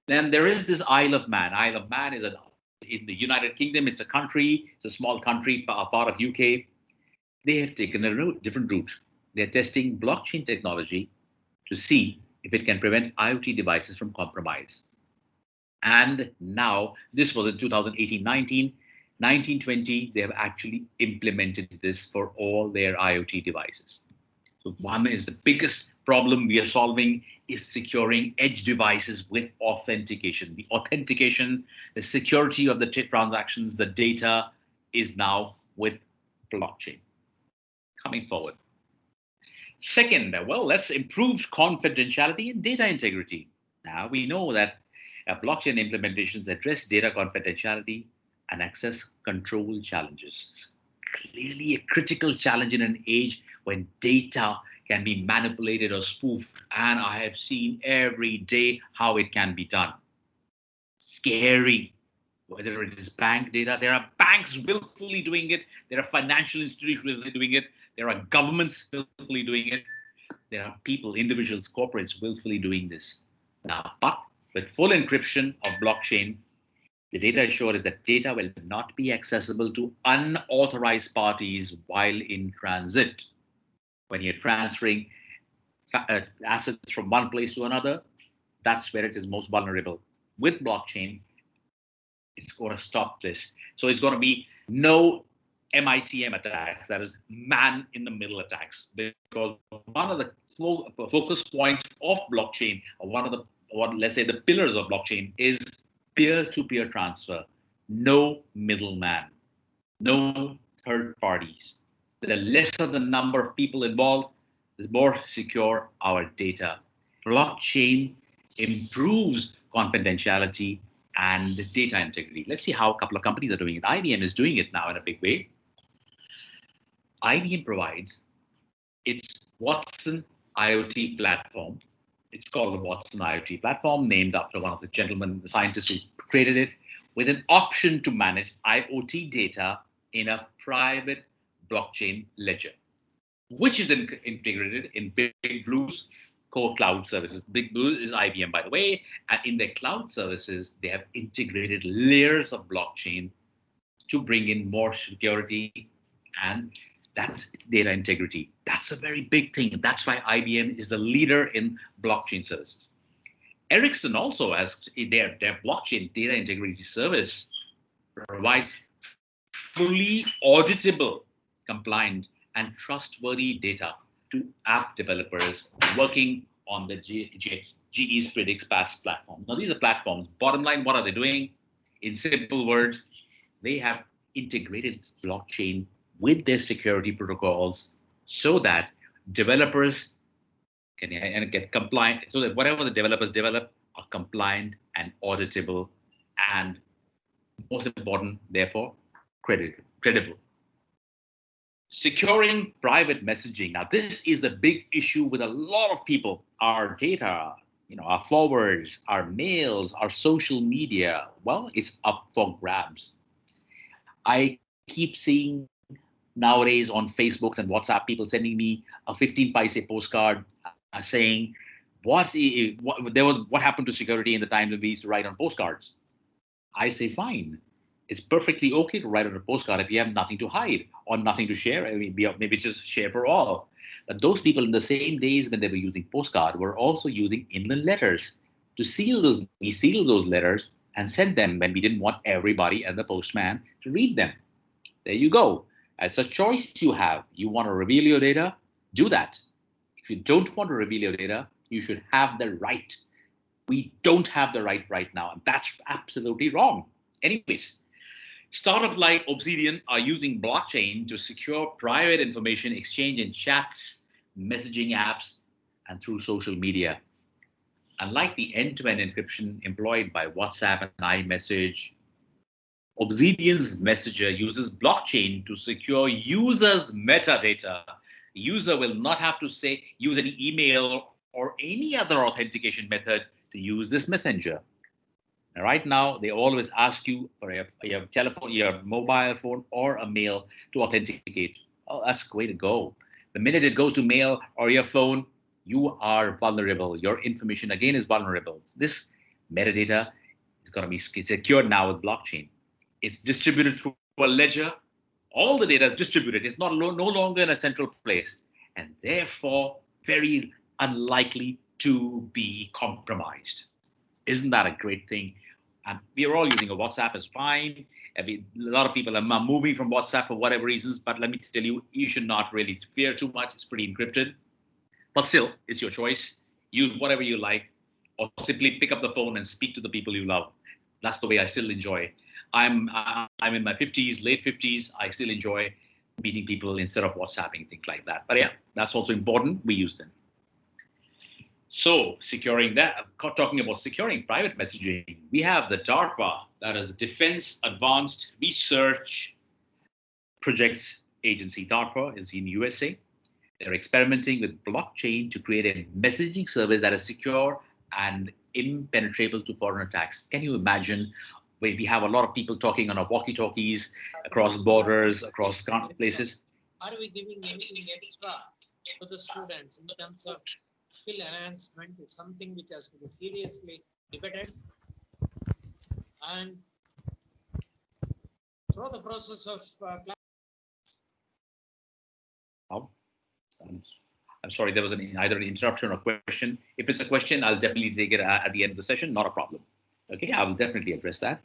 Then there is this Isle of Man. Isle of Man is in the United Kingdom. It's a country. It's a small country, part of UK. They have taken a different route. They're testing blockchain technology to see if it can prevent IoT devices from compromise. And now, this was in 2018-19, 1920, they have actually implemented this for all their IoT devices. So one is the biggest problem we are solving is securing edge devices with authentication. The authentication, the security of the transactions, the data is now with blockchain. Coming forward. Second, well, let's improve confidentiality and data integrity. Now we know that blockchain implementations address data confidentiality and access control challenges. Clearly a critical challenge in an age when data can be manipulated or spoofed, and I have seen every day how it can be done. Scary. Whether it is bank data, there are banks willfully doing it, there are financial institutions willfully doing it, there are governments willfully doing it, there are people, individuals, corporates willfully doing this. Now, but with full encryption of blockchain, the data assured that data will not be accessible to unauthorized parties while in transit. When you're transferring assets from one place to another, that's where it is most vulnerable. With blockchain, it's going to stop this. So it's going to be no MITM attacks, that is man-in-the-middle attacks, because one of the focus points of blockchain, or let's say the pillars of blockchain, is peer-to-peer transfer. No middleman, no third parties. The lesser the number of people involved, the more secure our data. Blockchain improves confidentiality and data integrity. Let's see how a couple of companies are doing it. IBM is doing it now in a big way. IBM provides its Watson IoT platform. It's called the Watson IoT platform, named after one of the gentlemen, the scientists who created it, with an option to manage IoT data in a private blockchain ledger, which is integrated in Big Blue's core cloud services. Big Blue is IBM, by the way, and in their cloud services, they have integrated layers of blockchain to bring in more security, and that's data integrity. That's a very big thing. That's why IBM is the leader in blockchain services. Ericsson also, as their blockchain data integrity service, provides fully auditable, compliant, and trustworthy data to app developers working on the GE's Predix Pass platform. Now, these are platforms. Bottom line, what are they doing? In simple words, they have integrated blockchain with their security protocols so that developers can get compliant, so that whatever the developers develop are compliant and auditable, and most important, therefore, credible. Securing private messaging. Now, this is a big issue with a lot of people. Our data, our forwards, our mails, our social media, well, it's up for grabs. I keep seeing nowadays on Facebooks and WhatsApp people sending me a 15 paise postcard saying, what happened to security in the time that we used to write on postcards? I say fine. It's perfectly okay to write on a postcard if you have nothing to hide or nothing to share. I mean, maybe just share for all. But those people in the same days when they were using postcard were also using inland letters to seal those. We sealed those letters and sent them when we didn't want everybody and the postman to read them. There you go. It's a choice you have. You want to reveal your data? Do that. If you don't want to reveal your data, you should have the right. We don't have the right now, and that's absolutely wrong. Anyways, startups like Obsidian are using blockchain to secure private information exchange in chats, messaging apps, and through social media. Unlike the end-to-end encryption employed by WhatsApp and iMessage, Obsidian's messenger uses blockchain to secure users' metadata. User will not have to use any email or any other authentication method to use this messenger. Now, right now, they always ask you for your telephone, your mobile phone, or a mail to authenticate. Oh, that's way to go. The minute it goes to mail or your phone, you are vulnerable. Your information again is vulnerable. This metadata is going to be secured now with blockchain. It's distributed through a ledger. All the data is distributed. It's no longer in a central place, and therefore very unlikely to be compromised. Isn't that a great thing? We are all using a WhatsApp is fine. A lot of people are moving from WhatsApp for whatever reasons, but let me tell you, you should not really fear too much. It's pretty encrypted, but still, it's your choice. Use whatever you like, or simply pick up the phone and speak to the people you love. That's the way I still enjoy. I'm in my 50s, late 50s. I still enjoy meeting people instead of WhatsApping, things like that. But yeah, that's also important. We use them. So securing that, talking about securing private messaging, we have the DARPA, that is the Defense Advanced Research Projects Agency. DARPA is in USA. They're experimenting with blockchain to create a messaging service that is secure and impenetrable to foreign attacks. Can you imagine when we have a lot of people talking on our walkie-talkies across borders, across places? Are we giving anything extra to the students in terms of skill enhancement? Is something which has to be seriously debated, and through the process of I'm sorry, there was either an interruption or question. If it's a question, I'll definitely take it at the end of the session. Not a problem. Okay, I will definitely address that.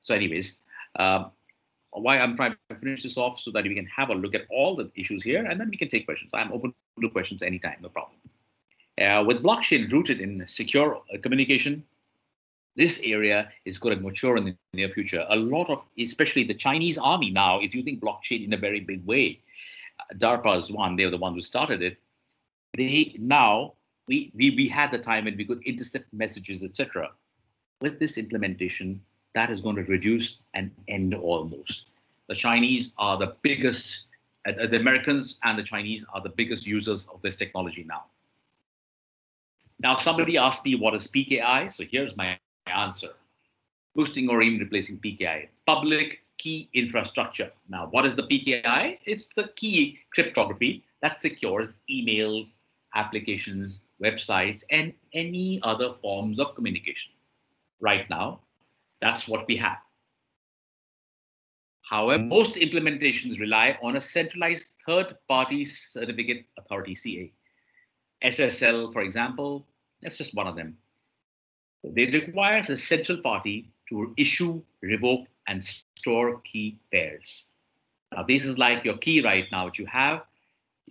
So anyways, why I'm trying to finish this off so that we can have a look at all the issues here, and then we can take questions. I'm open to questions anytime, no problem. With blockchain rooted in secure communication, this area is going to mature in the near future. A lot of, especially the Chinese army now, is using blockchain in a very big way. DARPA is one; they were the ones who started it. We had the time when we could intercept messages, etc. With this implementation, that is going to reduce and end almost. The Chinese are the biggest. The Americans and the Chinese are the biggest users of this technology now. Now, somebody asked me, what is PKI? So here's my answer. Boosting or even replacing PKI. Public key infrastructure. Now, what is the PKI? It's the key cryptography that secures emails, applications, websites, and any other forms of communication. Right now, that's what we have. However, most implementations rely on a centralized third-party certificate authority, CA. SSL, for example, that's just one of them. They require the central party to issue, revoke, and store key pairs. Now, this is like your key right now, which you have,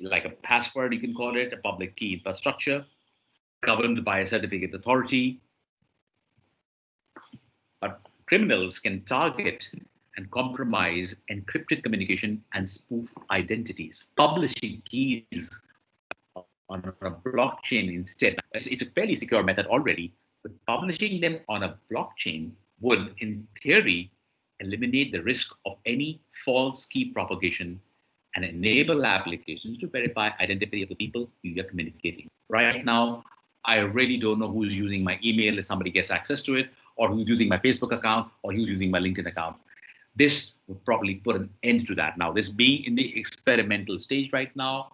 like a password, you can call it, a public key infrastructure, governed by a certificate authority. But criminals can target and compromise encrypted communication and spoof identities. Publishing keys on a blockchain instead. It's a fairly secure method already, but publishing them on a blockchain would, in theory, eliminate the risk of any false key propagation and enable applications to verify identity of the people you are communicating. Right now, I really don't know who's using my email if somebody gets access to it, or who's using my Facebook account, or who's using my LinkedIn account. This would probably put an end to that. Now, this being in the experimental stage right now,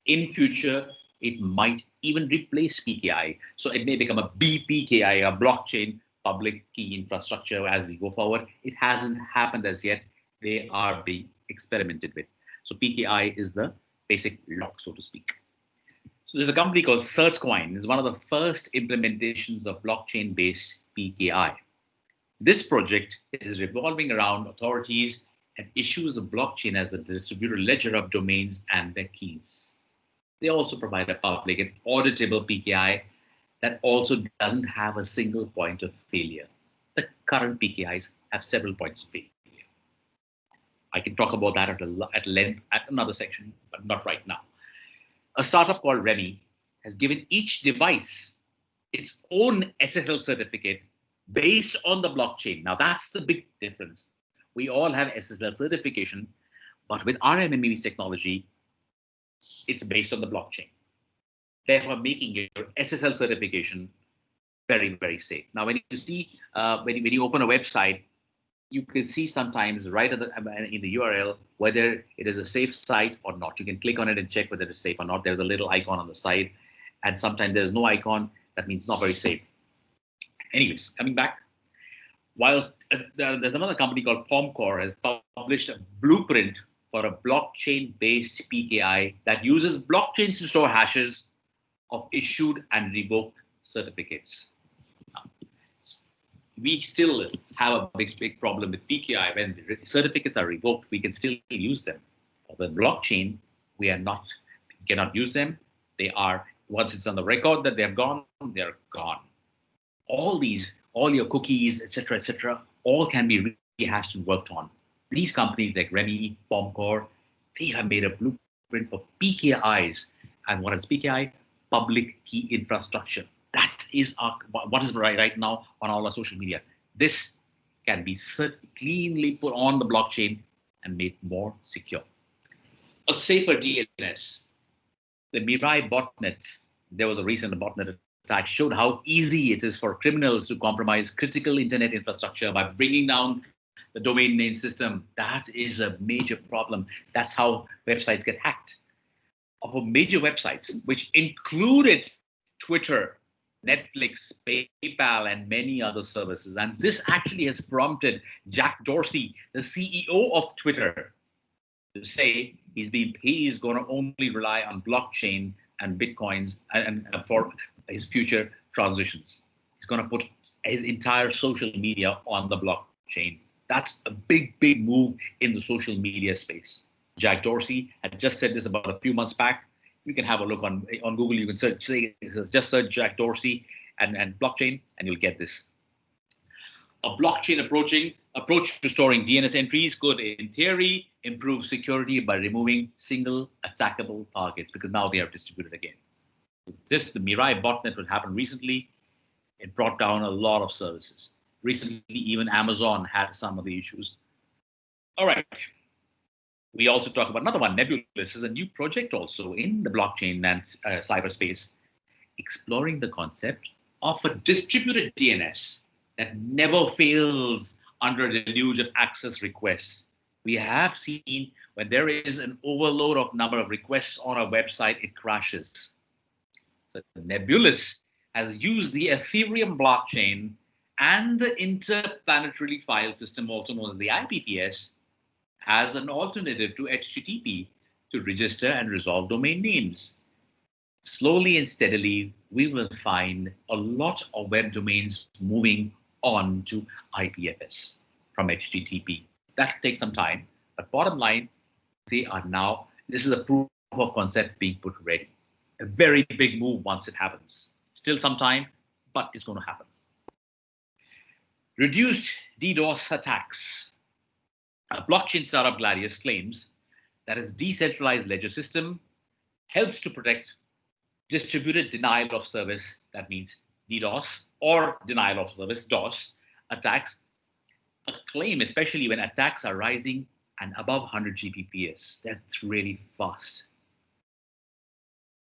in future, It might even replace PKI. So it may become a BPKI, a blockchain public key infrastructure as we go forward. It hasn't happened as yet. They are being experimented with. So PKI is the basic lock, so to speak. So there's a company called Searchcoin. It's one of the first implementations of blockchain-based PKI. This project is revolving around authorities and issues of blockchain as the distributed ledger of domains and their keys. They also provide a public and auditable PKI that also doesn't have a single point of failure. The current PKIs have several points of failure. I can talk about that at length at another section, but not right now. A startup called Remy has given each device its own SSL certificate based on the blockchain. Now that's the big difference. We all have SSL certification, but with our MME's technology, it's based on the blockchain, therefore making your SSL certification very, very safe. Now, when you see, when you open a website, you can see sometimes right in the URL whether it is a safe site or not. You can click on it and check whether it's safe or not. There's a little icon on the side, and sometimes there's no icon. That means not very safe. Anyways, coming back, while there's another company called Formcore has published a blueprint for a blockchain-based PKI that uses blockchains to store hashes of issued and revoked certificates. We still have a big problem with PKI. When certificates are revoked, we can still use them. For the blockchain, we cannot use them. They are, once it's on the record that they're gone, they're gone. All your cookies, etc., all can be rehashed and worked on. These companies like Remy, Formcore, they have made a blueprint for PKIs. And what is PKI? Public key infrastructure. That is what is right now on all our social media. This can be cleanly put on the blockchain and made more secure. A safer DNS. The Mirai botnets, there was a recent botnet attack, showed how easy it is for criminals to compromise critical internet infrastructure by bringing down the domain name system. That is a major problem. That's how websites get hacked. Of major websites, which included Twitter, Netflix, PayPal, and many other services. And this actually has prompted Jack Dorsey, the CEO of Twitter, to say he's going to only rely on blockchain and Bitcoins and for his future transitions. He's going to put his entire social media on the blockchain. That's a big move in the social media space. Jack Dorsey had just said this about a few months back. You can have a look on Google. You can just search Jack Dorsey and blockchain, and you'll get this. A blockchain approach to storing DNS entries could, in theory, improve security by removing single attackable targets, because now they are distributed again. The Mirai botnet that happened recently, it brought down a lot of services. Recently, even Amazon had some of the issues. All right. We also talk about another one. Nebulous is a new project also in the blockchain and cyberspace, exploring the concept of a distributed DNS that never fails under a deluge of access requests. We have seen when there is an overload of number of requests on a website, it crashes. So Nebulous has used the Ethereum blockchain and the interplanetary file system, also known as the IPTS, as an alternative to HTTP to register and resolve domain names. Slowly and steadily, we will find a lot of web domains moving on to IPFS from HTTP. That will take some time, but bottom line, they are now, this is a proof of concept being put ready. A very big move once it happens. Still some time, but it's going to happen. Reduced DDoS attacks. A blockchain startup Gladius claims that its decentralized ledger system helps to protect distributed denial of service, that means DDoS, or denial of service, DOS, attacks. A claim, especially when attacks are rising and above 100 Gbps. That's really fast.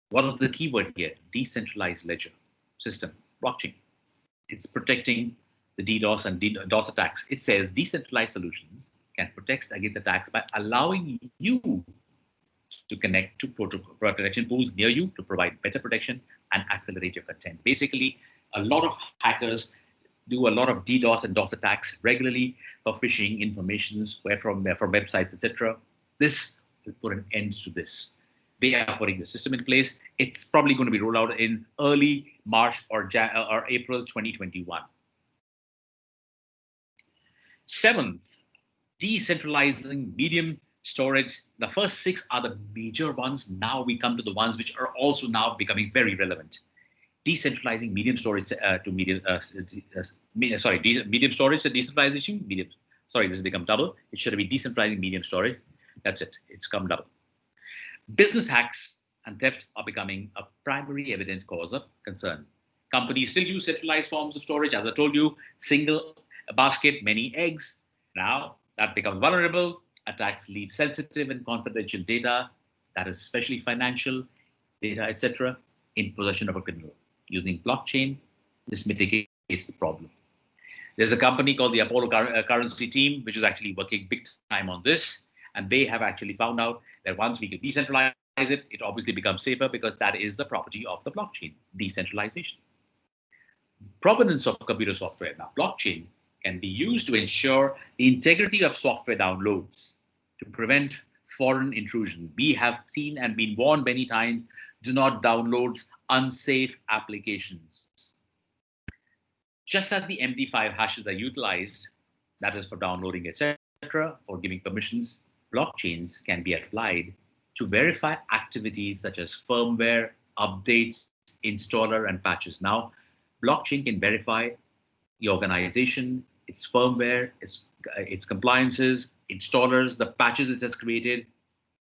What is the keyword here? Decentralized ledger system, blockchain. It's protecting the DDoS and DOS attacks. It says decentralized solutions can protect against attacks by allowing you to connect to protection pools near you to provide better protection and accelerate your content. Basically, a lot of hackers do a lot of DDoS and DOS attacks regularly for phishing informations from websites, etc. This will put an end to this. They are putting the system in place. It's probably going to be rolled out in early March or April 2021. Seventh, decentralizing medium storage. The first six are the major ones. Now we come to the ones which are also now becoming very relevant. Decentralizing medium storage to medium, medium storage to decentralization. Medium, sorry, this has become double. It should be decentralizing medium storage. That's it. It's come double. Business hacks and theft are becoming a primary evident cause of concern. Companies still use centralized forms of storage. As I told you, single basket, many eggs. Now that becomes vulnerable. Attacks leave sensitive and confidential data, that is especially financial data, etc., in possession of a criminal. Using blockchain, this mitigates the problem. There's a company called the Apollo Currency team, which is actually working big time on this. And they have actually found out that once we can decentralize it, it obviously becomes safer because that is the property of the blockchain, decentralization. Provenance of computer software. Now, blockchain can be used to ensure the integrity of software downloads to prevent foreign intrusion. We have seen and been warned many times, do not download unsafe applications. Just as the MD5 hashes are utilized, that is for downloading, etc., or giving permissions, blockchains can be applied to verify activities such as firmware, updates, installer, and patches. Now, blockchain can verify the organization, its firmware, its compliances, installers, the patches it has created,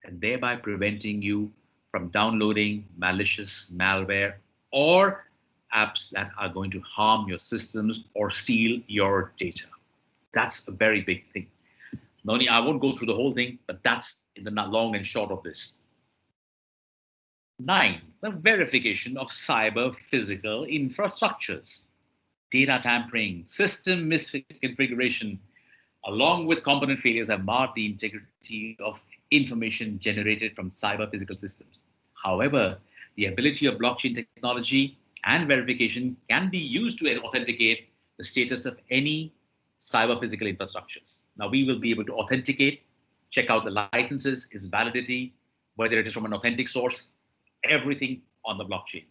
and thereby preventing you from downloading malicious malware or apps that are going to harm your systems or steal your data. That's a very big thing. Noni, I won't go through the whole thing, but that's in the long and short of this. 9, the verification of cyber physical infrastructures. Data tampering, system misconfiguration, along with component failures have marred the integrity of information generated from cyber physical systems. However, the ability of blockchain technology and verification can be used to authenticate the status of any cyber physical infrastructures. Now, we will be able to authenticate, check out the licenses, its validity, whether it is from an authentic source, everything on the blockchain.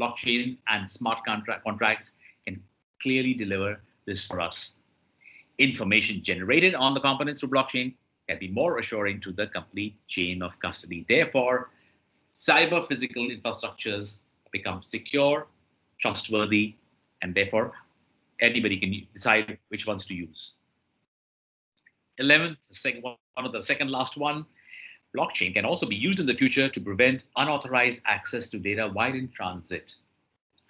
Blockchains and smart contracts can clearly deliver this for us. Information generated on the components through blockchain can be more assuring to the complete chain of custody. Therefore, cyber physical infrastructures become secure, trustworthy, and therefore anybody can decide which ones to use. 11th, the second last one, blockchain can also be used in the future to prevent unauthorized access to data while in transit.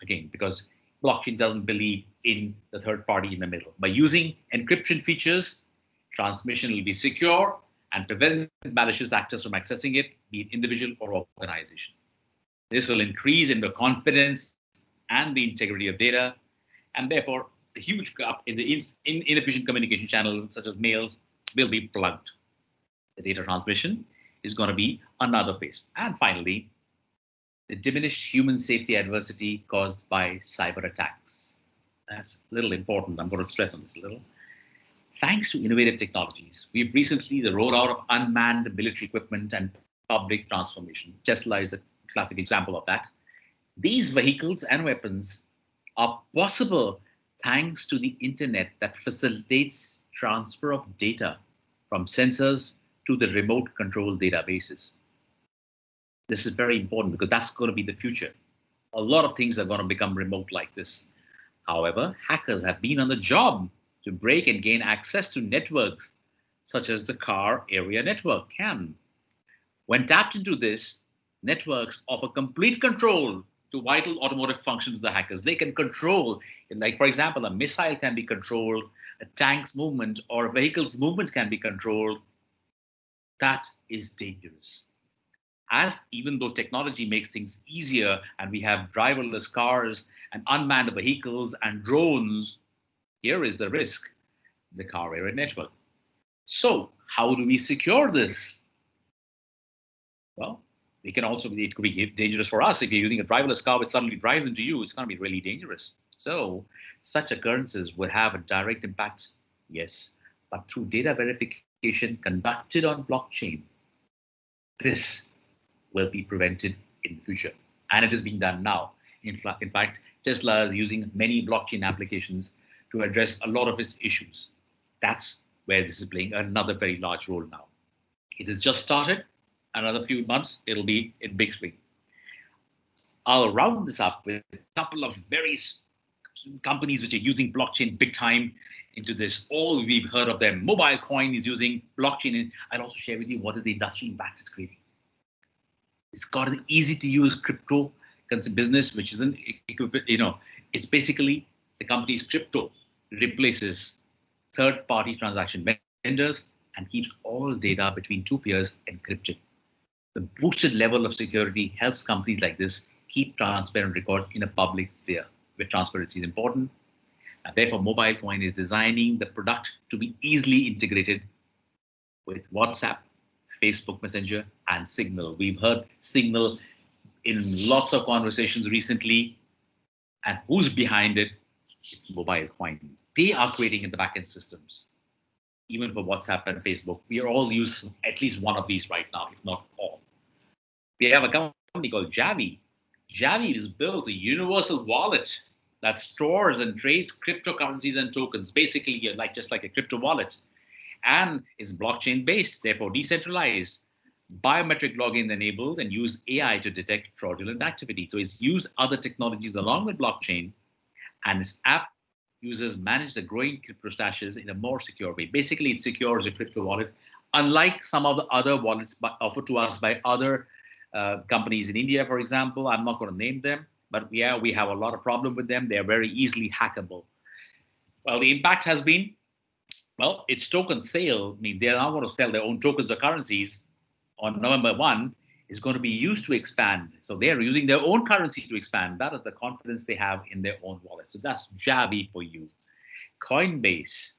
Again, because blockchain doesn't believe in the third party in the middle. By using encryption features, transmission will be secure and prevent malicious actors from accessing it, be it individual or organization. This will increase in the confidence and the integrity of data, and therefore the huge gap in the inefficient communication channels such as mails will be plugged. The data transmission is going to be another phase. And finally, the diminished human safety adversity caused by cyber attacks. That's a little important. I'm going to stress on this a little. Thanks to innovative technologies, we've recently the rollout of unmanned military equipment and public transformation. Tesla is a classic example of that. These vehicles and weapons are possible thanks to the internet that facilitates transfer of data from sensors to the remote control databases. This is very important because that's going to be the future. A lot of things are going to become remote like this. However, hackers have been on the job to break and gain access to networks such as the car area network can. When tapped into this, networks offer complete control to vital automotive functions of the hackers. They can control, like for example, a missile can be controlled, a tank's movement or a vehicle's movement can be controlled. That is dangerous. As even though technology makes things easier and we have driverless cars and unmanned vehicles and drones, here is the risk, the car area network. So how do we secure this? Well, it could be dangerous for us. If you're using a driverless car which suddenly drives into you, it's going to be really dangerous. So such occurrences would have a direct impact, yes, but through data verification conducted on blockchain, this will be prevented in the future. And it is being done now. In fact, Tesla is using many blockchain applications to address a lot of its issues. That's where this is playing another very large role now. It has just started. Another few months, it'll be in big swing. I'll round this up with a couple of very companies which are using blockchain big time into this. All we've heard of them. Mobile Coin is using blockchain. I'll also share with you what is the industry impact it's creating. It's got an easy to use crypto business, which isn't, it's basically the company's crypto replaces third-party transaction vendors and keeps all data between two peers encrypted. The boosted level of security helps companies like this keep transparent record in a public sphere, where transparency is important. And therefore, Mobile Coin is designing the product to be easily integrated with WhatsApp, Facebook Messenger, and Signal. We've heard Signal in lots of conversations recently. And who's behind it? It's Mobile Coin. They are creating in the backend systems. Even for WhatsApp and Facebook, we are all using at least one of these right now, if not all. We have a company called Javi. Javi has built a universal wallet that stores and trades cryptocurrencies and tokens, basically just like a crypto wallet, and is blockchain based, therefore decentralized, biometric login enabled, and use AI to detect fraudulent activity. So it's used other technologies along with blockchain, and this app users manage the growing crypto stashes in a more secure way. Basically, it secures your crypto wallet, unlike some of the other wallets offered to us by other companies in India, for example. I'm not going to name them, but yeah, we have a lot of problem with them. They are very easily hackable. Well, the impact has been, well, its token sale, I mean, they're now going to sell their own tokens or currencies on November 1, is going to be used to expand. So they're using their own currency to expand. That is the confidence they have in their own wallet. So that's Javi for you. Coinbase,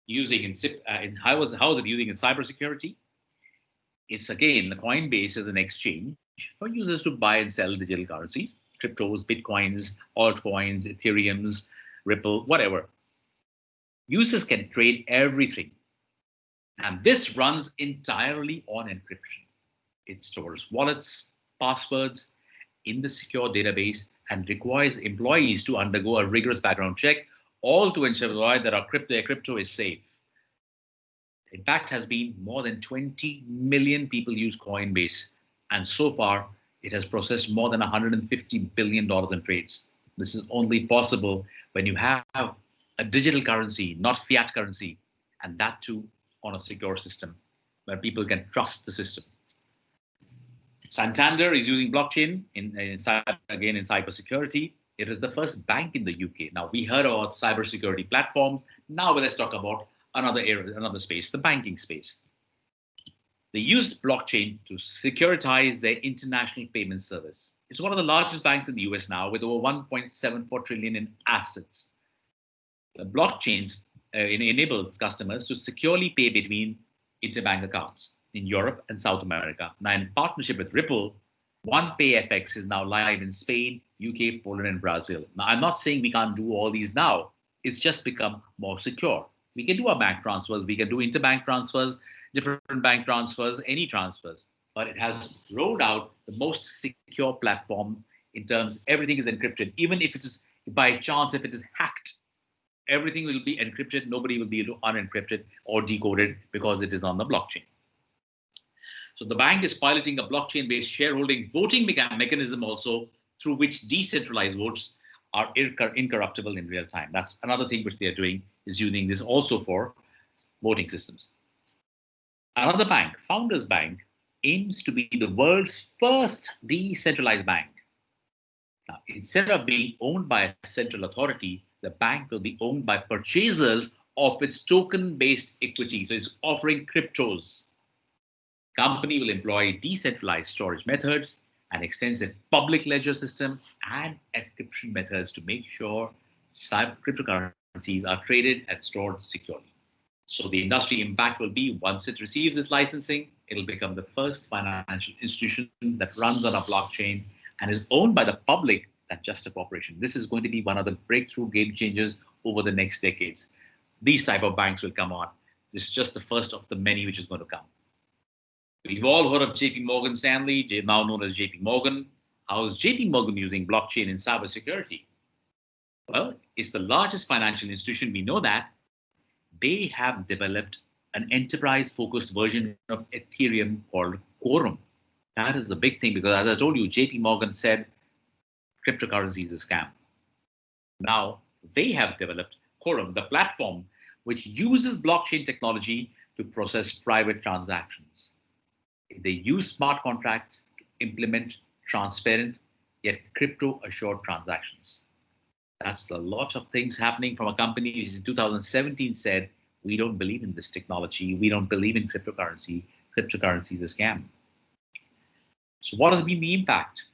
using how is it using in cybersecurity? It's again, the Coinbase is an exchange for users to buy and sell digital currencies, cryptos, bitcoins, altcoins, Ethereums, Ripple, whatever. Users can trade everything. And this runs entirely on encryption. It stores wallets, passwords in the secure database and requires employees to undergo a rigorous background check, all to ensure that our crypto is safe. The impact has been more than 20 million people use Coinbase, and so far it has processed more than $150 billion in trades. This is only possible when you have a digital currency, not fiat currency, and that too on a secure system where people can trust the system. Santander is using blockchain in cybersecurity. It is the first bank in the UK. Now, we heard about cybersecurity platforms. Now let's talk about another area, another space, the banking space. They used blockchain to securitize their international payment service. It's one of the largest banks in the US now, with over 1.74 trillion in assets. The blockchains enables customers to securely pay between interbank accounts in Europe and South America. Now, in partnership with Ripple, OnePayFX is now live in Spain, UK, Poland, and Brazil. Now, I'm not saying we can't do all these now. It's just become more secure. We can do our bank transfers. We can do interbank transfers, different bank transfers, any transfers. But it has rolled out the most secure platform in terms everything is encrypted. Even if it is by chance, if it is hacked, everything will be encrypted. Nobody will be able to unencrypt it or decode it because it is on the blockchain. So the bank is piloting a blockchain-based shareholding voting mechanism also, through which decentralized votes are incorruptible in real time. That's another thing which they are doing, is using this also for voting systems. Another bank, Founders Bank, aims to be the world's first decentralized bank. Now, instead of being owned by a central authority, the bank will be owned by purchasers of its token-based equity. So it's offering cryptos. Company will employ decentralized storage methods, an extensive public ledger system, and encryption methods to make sure cryptocurrencies are traded and stored securely. So the industry impact will be, once it receives its licensing, It'll become the first financial institution that runs on a blockchain and is owned by the public than just a corporation. This is going to be one of the breakthrough game changers over the next decades. These type of banks will come on. This is just the first of the many which is going to come. We've all heard of JP Morgan Stanley, now known as JP Morgan. How is JP Morgan using blockchain in cybersecurity? Well, it's the largest financial institution. We know that. They have developed an enterprise-focused version of Ethereum called Quorum. That is the big thing because, as I told you, JP Morgan said cryptocurrency is a scam. Now, they have developed Quorum, the platform which uses blockchain technology to process private transactions. They use smart contracts to implement transparent yet crypto-assured transactions. That's a lot of things happening from a company which in 2017 said, we don't believe in this technology. We don't believe in cryptocurrency. Cryptocurrency is a scam. So what has been the impact?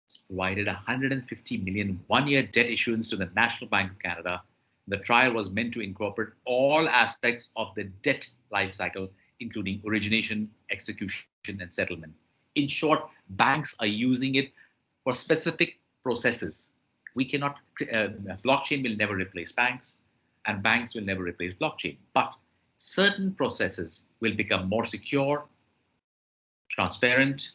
It's provided 150 million one-year debt issuance to the National Bank of Canada. The trial was meant to incorporate all aspects of the debt lifecycle, including origination, execution, and settlement. In short, banks are using it for specific processes. We cannot, blockchain will never replace banks, and banks will never replace blockchain. But certain processes will become more secure, transparent,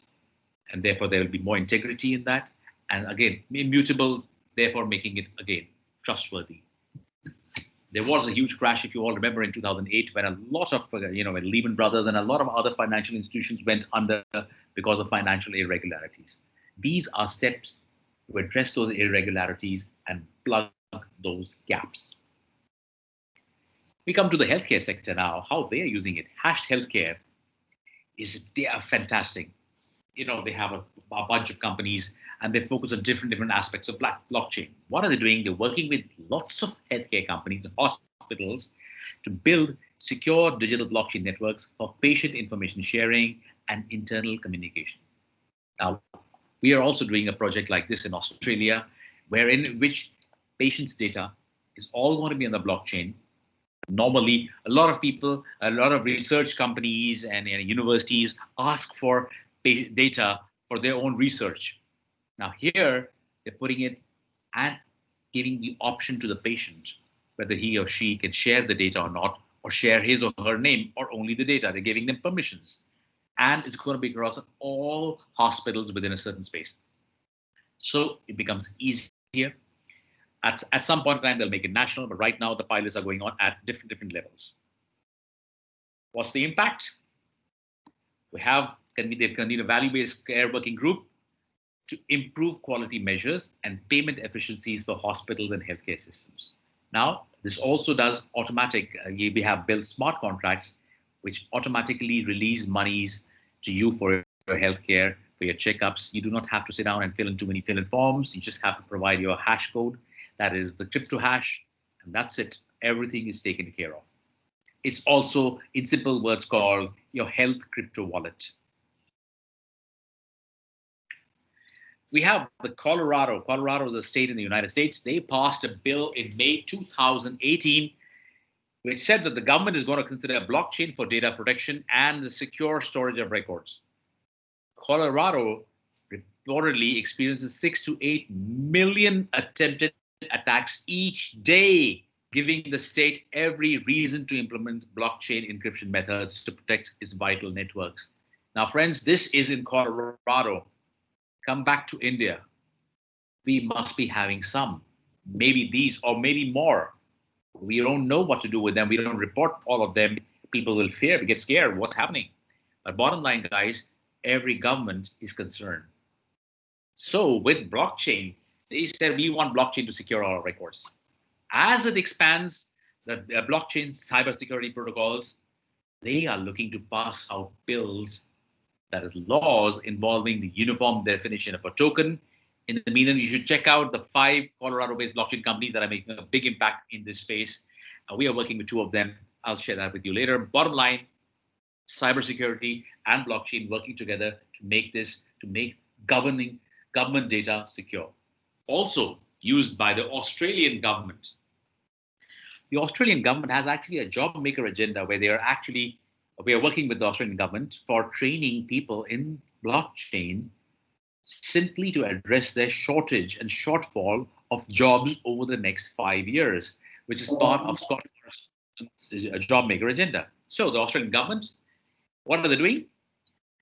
and therefore there will be more integrity in that. And again, immutable, therefore making it, again, trustworthy. There was a huge crash, if you all remember, in 2008, when a lot of, when Lehman Brothers and a lot of other financial institutions went under because of financial irregularities. These are steps to address those irregularities and plug those gaps. We come to the healthcare sector now, how they are using it. Hashed Healthcare they are fantastic. They have a bunch of companies and they focus on different aspects of blockchain. What are they doing? They're working with lots of healthcare companies and hospitals to build secure digital blockchain networks for patient information sharing and internal communication. Now, we are also doing a project like this in Australia, which patients' data is all going to be on the blockchain. Normally, a lot of people, a lot of research companies and universities ask for data for their own research. Now here, they're putting it and giving the option to the patient, whether he or she can share the data or not, or share his or her name, or only the data. They're giving them permissions. And it's going to be across all hospitals within a certain space. So it becomes easier. At some point in time, they'll make it national, but right now the pilots are going on at different levels. What's the impact? They've convened a value-based care working group to improve quality measures and payment efficiencies for hospitals and healthcare systems. Now, this also does automatic, we have built smart contracts which automatically release monies to you for your healthcare, for your checkups. You do not have to sit down and fill in too many fill-in forms. You just have to provide your hash code. That is the crypto hash, and that's it. Everything is taken care of. It's also, in simple words, called your health crypto wallet. We have the Colorado. Colorado is a state in the United States. They passed a bill in May 2018, which said that the government is going to consider blockchain for data protection and the secure storage of records. Colorado reportedly experiences 6 to 8 million attempted attacks each day, giving the state every reason to implement blockchain encryption methods to protect its vital networks. Now, friends, this is in Colorado. Come back to India. We must be having some, maybe these or maybe more. We don't know what to do with them. We don't report all of them. People will fear, get scared. What's happening? But bottom line, guys, every government is concerned. So with blockchain, they said we want blockchain to secure our records. As it expands the blockchain cybersecurity protocols, they are looking to pass out bills, that is laws involving the uniform definition of a token. In the meantime, you should check out the 5 Colorado-based blockchain companies that are making a big impact in this space. We are working with 2 of them. I'll share that with you later. Bottom line, cybersecurity and blockchain working together to make government data secure. Also used by the Australian government. The Australian government has actually a job maker agenda where they are actually We are working with the Australian government for training people in blockchain simply to address their shortage and shortfall of jobs over the next 5 years, which is part of Scott Morrison's job maker agenda. So the Australian government, what are they doing?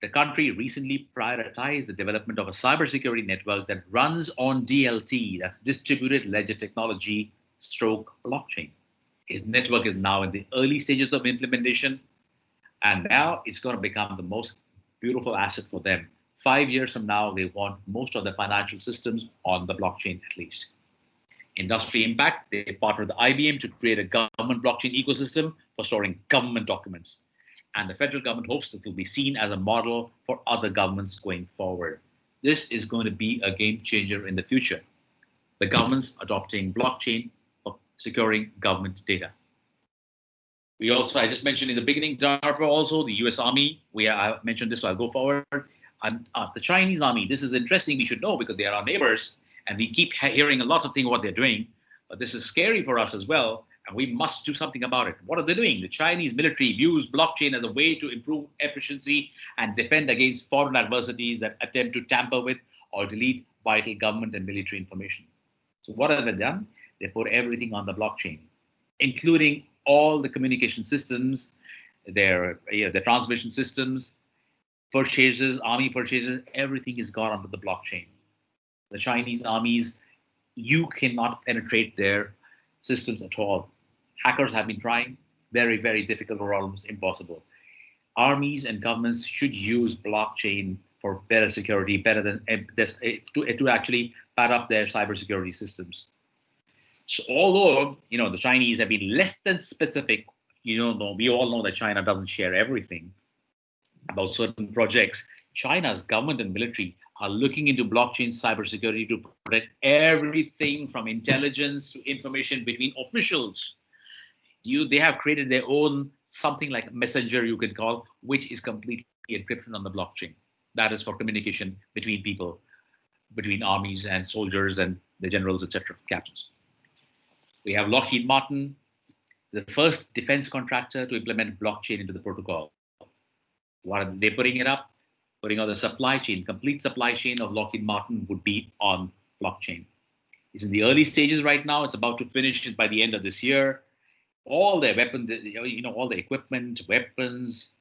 The country recently prioritized the development of a cybersecurity network that runs on DLT, that's distributed ledger technology stroke blockchain. His network is now in the early stages of implementation, and now it's going to become the most beautiful asset for them. 5 years from now, they want most of the financial systems on the blockchain at least. Industry impact, they partnered with IBM to create a government blockchain ecosystem for storing government documents. And the federal government hopes it will be seen as a model for other governments going forward. This is going to be a game changer in the future. The government's adopting blockchain for securing government data. We also, I just mentioned in the beginning, DARPA also, the US Army, I mentioned this, so I'll go forward. And the Chinese Army, this is interesting, we should know because they are our neighbors, and we keep hearing a lot of things what they're doing, but this is scary for us as well, and we must do something about it. What are they doing? The Chinese military views blockchain as a way to improve efficiency and defend against foreign adversities that attempt to tamper with or delete vital government and military information. So what have they done? They put everything on the blockchain, including all the communication systems, their transmission systems, purchases, army purchases, everything is got onto the blockchain. The Chinese armies, you cannot penetrate their systems at all. Hackers have been trying, very, very difficult or almost impossible. Armies and governments should use blockchain for better security, better than to actually pad up their cybersecurity systems. So although the Chinese have been less than specific, we all know that China doesn't share everything about certain projects. China's government and military are looking into blockchain cybersecurity to protect everything from intelligence to information between officials. They have created their own something like messenger you could call, which is completely encrypted on the blockchain. That is for communication between people, between armies and soldiers and the generals, etc., captains. We have Lockheed Martin, the first defense contractor to implement blockchain into the protocol. What are they putting it up? Putting on the supply chain, complete supply chain of Lockheed Martin would be on blockchain. It's in the early stages right now. It's about to finish by the end of this year. All their weapons, all the equipment, weapons,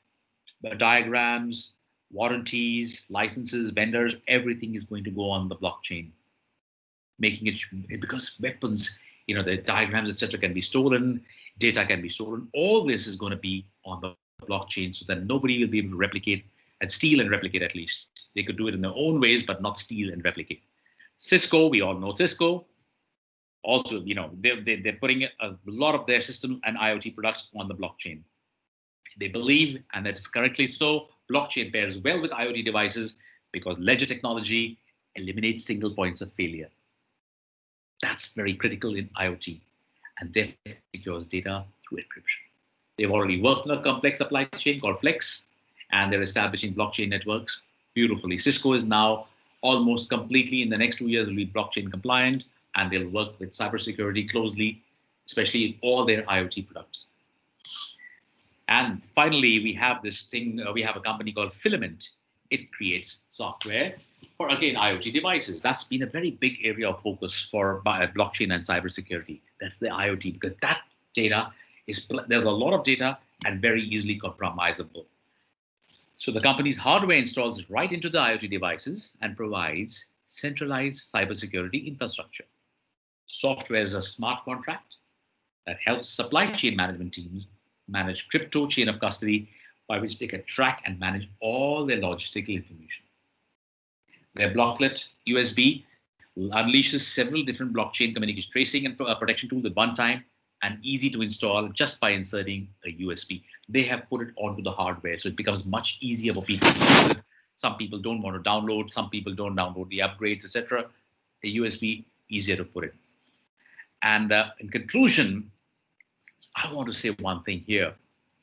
the diagrams, warranties, licenses, vendors, everything is going to go on the blockchain. Making it, because weapons, the diagrams, etc., can be stolen, data can be stolen. All this is going to be on the blockchain so that nobody will be able to replicate and steal and replicate at least. They could do it in their own ways, but not steal and replicate. Cisco, we all know Cisco. Also, they're putting a lot of their system and IoT products on the blockchain. They believe, and that's correctly so, blockchain pairs well with IoT devices because ledger technology eliminates single points of failure. That's very critical in IoT, and then secures data through encryption. They've already worked on a complex supply chain called Flex, and they're establishing blockchain networks beautifully. Cisco is now almost completely, in the next 2 years, will be blockchain compliant, and they'll work with cybersecurity closely, especially in all their IoT products. And finally, we have this thing, we have a company called Filament. It creates software for, again, IoT devices. That's been a very big area of focus for blockchain and cybersecurity. That's the IoT, because that data there's a lot of data and very easily compromisable. So the company's hardware installs right into the IoT devices and provides centralized cybersecurity infrastructure. Software is a smart contract that helps supply chain management teams manage crypto chain of custody by which they can track and manage all their logistical information. Their Blocklet USB unleashes several different blockchain communication tracing and protection tools at one time, and easy to install just by inserting a USB. They have put it onto the hardware, so it becomes much easier for people to use it. Some people don't want to download, some people don't download the upgrades, etc. A USB, easier to put in. And in conclusion, I want to say one thing here.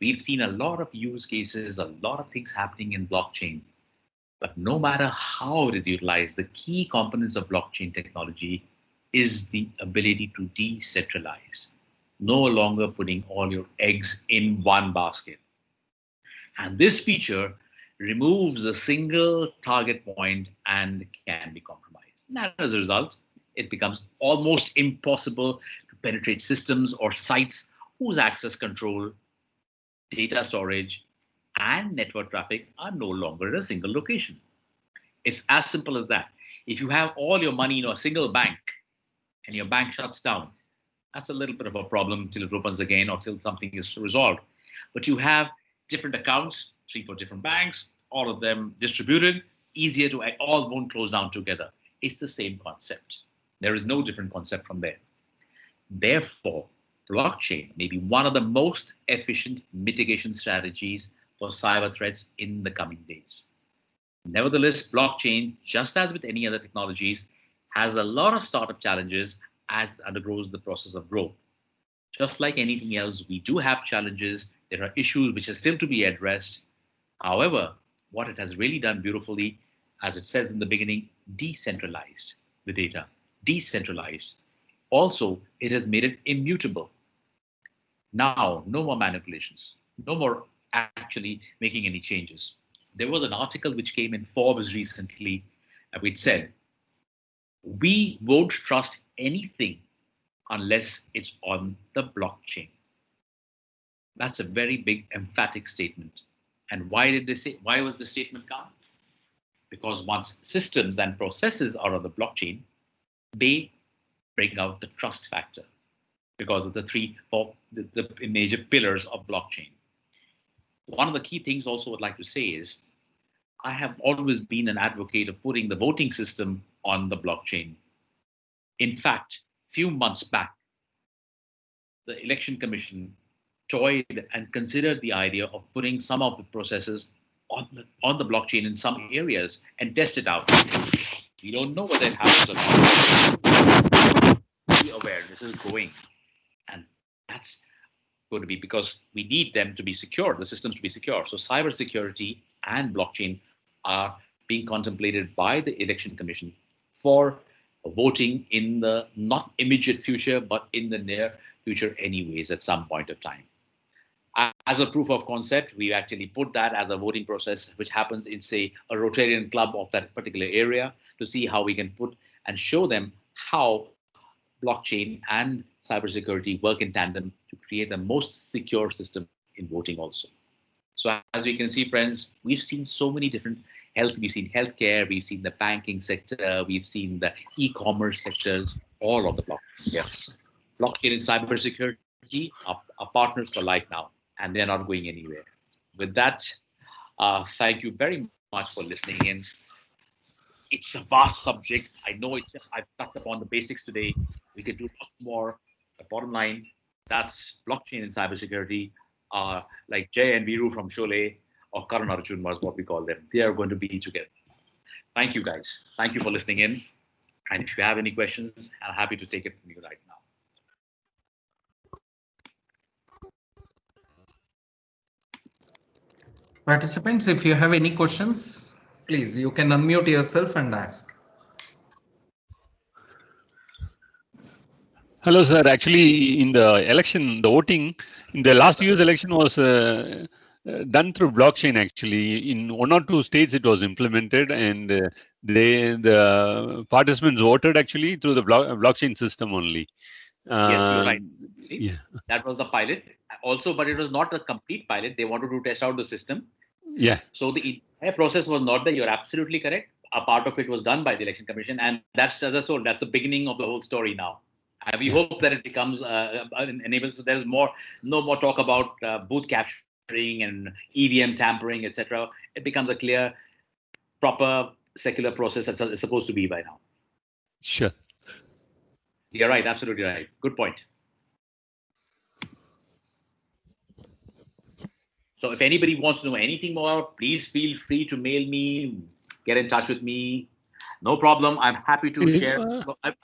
We've seen a lot of use cases, a lot of things happening in blockchain. But no matter how it is utilized, the key components of blockchain technology is the ability to decentralize. No longer putting all your eggs in one basket. And this feature removes a single target point and can be compromised. And as a result, it becomes almost impossible to penetrate systems or sites whose access control, data storage, and network traffic are no longer in a single location. It's as simple as that. If you have all your money in a single bank and your bank shuts down, that's a little bit of a problem till it opens again or till something is resolved. But you have different accounts, three, four different banks, all of them distributed, easier to all won't close down together. It's the same concept. There is no different concept from there. Therefore, blockchain may be one of the most efficient mitigation strategies for cyber threats in the coming days. Nevertheless, blockchain, just as with any other technologies, has a lot of startup challenges as it undergoes the process of growth. Just like anything else, we do have challenges. There are issues which are still to be addressed. However, what it has really done beautifully, as it says in the beginning, decentralized the data, decentralized. Also, it has made it immutable. Now, no more manipulations, no more actually making any changes. There was an article which came in Forbes recently, which said, we won't trust anything unless it's on the blockchain. That's a very big emphatic statement. And why did they say, why was the statement come? Because once systems and processes are on the blockchain, they bring out the trust factor because of the the major pillars of blockchain. One of the key things also I'd like to say is I have always been an advocate of putting the voting system on the blockchain. In fact, few months back, the Election Commission toyed and considered the idea of putting some of the processes on the blockchain in some areas and test it out. We don't know whether it happens or not. Be aware, this is growing. And that's going to be because we need them to be secure, the systems to be secure. So cybersecurity and blockchain are being contemplated by the Election Commission for voting in the not immediate future, but in the near future anyways at some point of time. As a proof of concept, we actually put that as a voting process, which happens in, say, a Rotarian club of that particular area to see how we can put and show them how blockchain and cybersecurity work in tandem to create the most secure system in voting also. So as we can see, friends, we've seen so many different we've seen healthcare, we've seen the banking sector, we've seen the e-commerce sectors, all of the blockchain. Yeah. Blockchain and cybersecurity are partners for life now, and they're not going anywhere. With that, thank you very much for listening in. It's a vast subject. I know it's just, I've touched upon the basics today. We could do lots more. The bottom line, that's blockchain and cybersecurity. Like Jay and Viru from Sholay or Karan Arjun was what we call them. They are going to be together. Thank you, guys. Thank you for listening in. And if you have any questions, I'm happy to take it from you right now. Participants, if you have any questions, please, you can unmute yourself and ask. Hello, sir. Actually, in the election, the voting in the last year's election was done through blockchain. Actually, in one or two states, it was implemented, and the participants voted actually through the blockchain system only. Yes, you're right. Yeah. That was the pilot. Also, but it was not a complete pilot. They wanted to test out the system. Yeah. So the entire process was not there. You're absolutely correct. A part of it was done by the Election Commission, and that's, as I told, that's the beginning of the whole story now. And we hope that it becomes enabled. So there's no more talk about booth capturing and EVM tampering, etc. It becomes a clear, proper, secular process as it's supposed to be by now. Sure. You're right. Absolutely right. Good point. So if anybody wants to know anything more, please feel free to mail me, get in touch with me. No problem. I'm happy to share.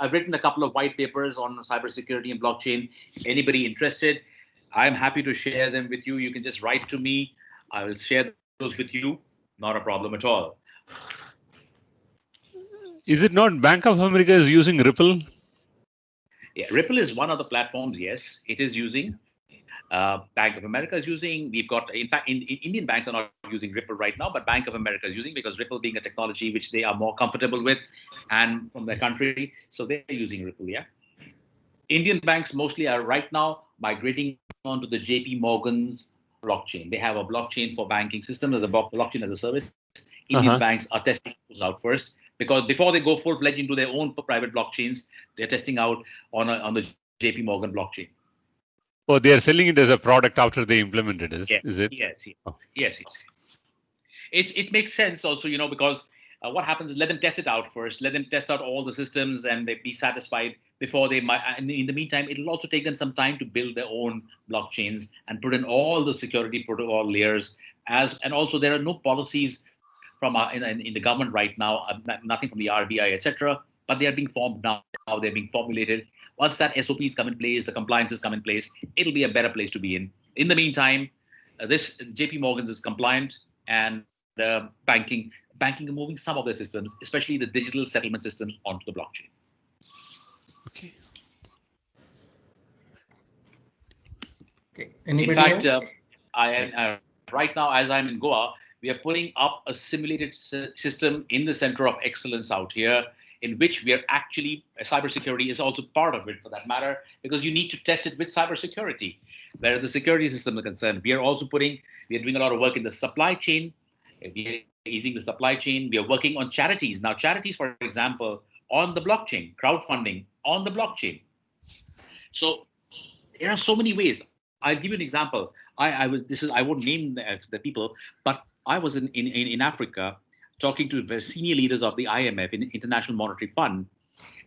I've written a couple of white papers on cybersecurity and blockchain. Anybody interested, I'm happy to share them with you. You can just write to me. I will share those with you. Not a problem at all. Is it not Bank of America is using Ripple? Yeah, Ripple is one of the platforms. Yes, it is using. Bank of America is using. We've got, in fact, Indian banks are not using Ripple right now, but Bank of America is using, because Ripple being a technology which they are more comfortable with and from their country, so they're using Ripple. Yeah. Indian banks mostly are right now migrating onto the JP Morgan's blockchain. They have a blockchain for banking system as a blockchain as a service. Indian banks are testing those out first, because before they go full-fledged into their own private blockchains, they're testing out on the JP Morgan blockchain. Oh, they are selling it as a product after they implement it, is it? Yes. Yes. It makes sense also, because what happens is, let them test it out first. Let them test out all the systems and they be satisfied before they might. And in the meantime, it'll also take them some time to build their own blockchains and put in all the security protocol layers. And also there are no policies from in the government right now, nothing from the RBI, etc. But they are being formed now. They're being formulated. Once that SOPs come in place, the compliances come in place, it'll be a better place to be in. In the meantime, this JP Morgan's is compliant, and banking are moving some of their systems, especially the digital settlement systems, onto the blockchain. Okay. Anybody in fact, else? Right now, as I'm in Goa, we are putting up a simulated system in the center of excellence out here, in which we are actually, cybersecurity is also part of it, for that matter, because you need to test it with cybersecurity. Whereas the security system is concerned, we are doing a lot of work in the supply chain. We are using the supply chain. We are working on charities. Now, charities, for example, on the blockchain, crowdfunding on the blockchain. So there are so many ways. I'll give you an example. I won't name the people, but I was in Africa talking to the senior leaders of the IMF, International Monetary Fund,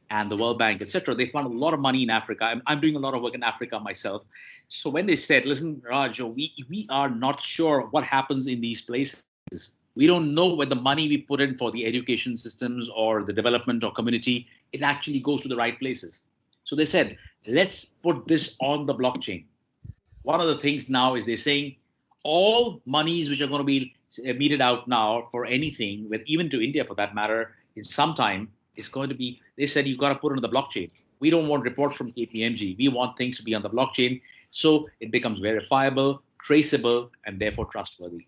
and the World Bank, etc. They fund a lot of money in Africa. I'm doing a lot of work in Africa myself. So when they said, listen, Raj, we are not sure what happens in these places. We don't know where the money we put in for the education systems or the development or community, it actually goes to the right places. So they said, let's put this on the blockchain. One of the things now is they're saying all monies which are going to be meted out now for anything, even to India for that matter, in some time, is going to be, they said, you've got to put it on the blockchain. We don't want reports from KPMG. We want things to be on the blockchain, so it becomes verifiable, traceable, and therefore trustworthy.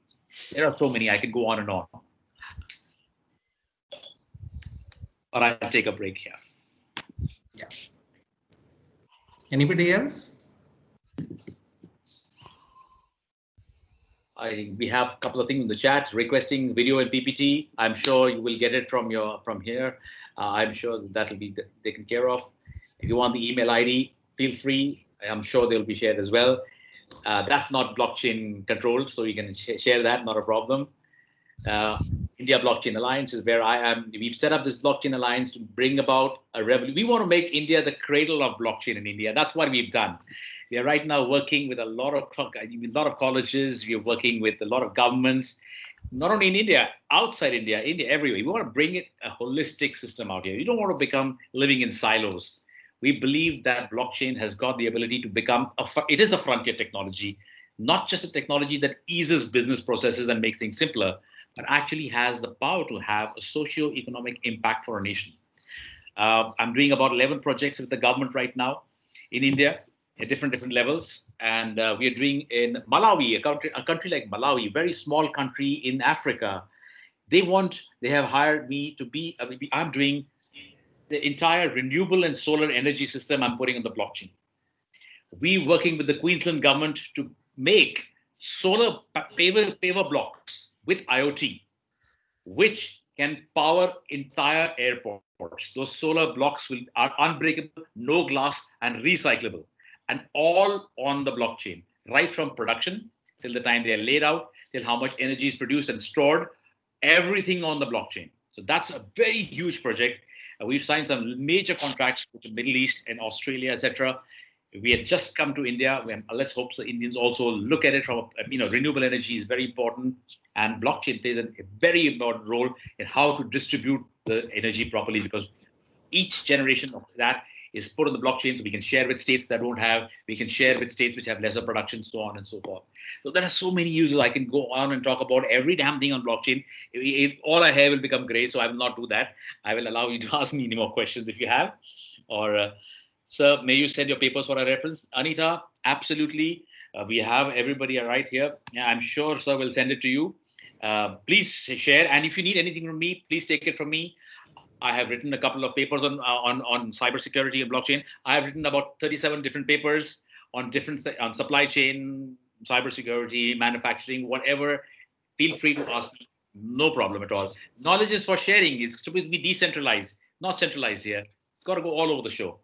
There are so many. I can go on and on. But I'll take a break here. Yeah. Anybody else? We have a couple of things in the chat requesting video and PPT. I'm sure you will get it from here. I'm sure that will be taken care of. If you want the email ID, feel free. I'm sure they'll be shared as well. That's not blockchain controlled, so you can share that, not a problem. India Blockchain Alliance is where I am. We've set up this blockchain alliance to bring about a revolution. We want to make India the cradle of blockchain in India. That's what we've done. We are right now working with a lot of colleges. We are working with a lot of governments, not only in India, outside India, everywhere. We want to bring it a holistic system out here. You don't want to become living in silos. We believe that blockchain has got the ability to become it is a frontier technology, not just a technology that eases business processes and makes things simpler, but actually has the power to have a socio-economic impact for a nation. I'm doing about 11 projects with the government right now in India at different levels. And we are doing in Malawi, a country like Malawi, very small country in Africa. They have hired me to be, I'm doing the entire renewable and solar energy system I'm putting on the blockchain. We're working with the Queensland government to make solar paver blocks with IoT, which can power entire airports. Those solar blocks are unbreakable, no glass, and recyclable, and all on the blockchain, right from production till the time they are laid out, till how much energy is produced and stored, everything on the blockchain. So that's a very huge project. We've signed some major contracts with the Middle East and Australia, etc. We had just come to India. Let's hope the Indians also look at it from, renewable energy is very important, and blockchain plays a very important role in how to distribute the energy properly, because each generation of that is put on the blockchain, so we can share with states that don't have, we can share with states which have lesser production, so on and so forth. So there are so many uses. I can go on and talk about every damn thing on blockchain. All I have will become gray, so I will not do that. I will allow you to ask me any more questions if you have. Or, sir, may you send your papers for a reference? Anita, absolutely. We have everybody right here. Yeah, I'm sure sir will send it to you. Please share, and if you need anything from me, please take it from me. I have written a couple of papers on cybersecurity and blockchain. I have written about 37 different papers on on supply chain, cybersecurity, manufacturing, whatever. Feel free to ask me. No problem at all. Knowledge is for sharing. It's to be decentralized, not centralized here. It's got to go all over the show.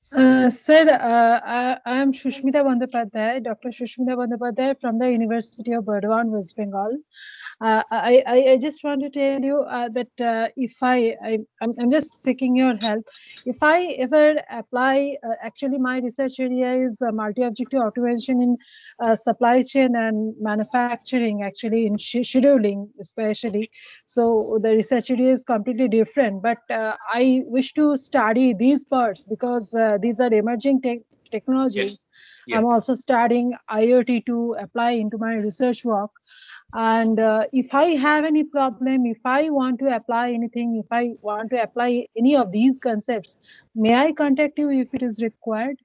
Sir, I am Shushmita Bandyopadhyay, Dr. Shushmita Bandyopadhyay from the University of Burdwan, West Bengal. I just want to tell you that if I'm just seeking your help. If I ever apply, actually my research area is multi-objective automation in supply chain and manufacturing, actually in scheduling especially. So the research area is completely different, but I wish to study these parts because these are emerging technologies. Yes. I'm also studying IoT to apply into my research work. And if I have any problem, if I want to apply anything, if I want to apply any of these concepts, may I contact you if it is required?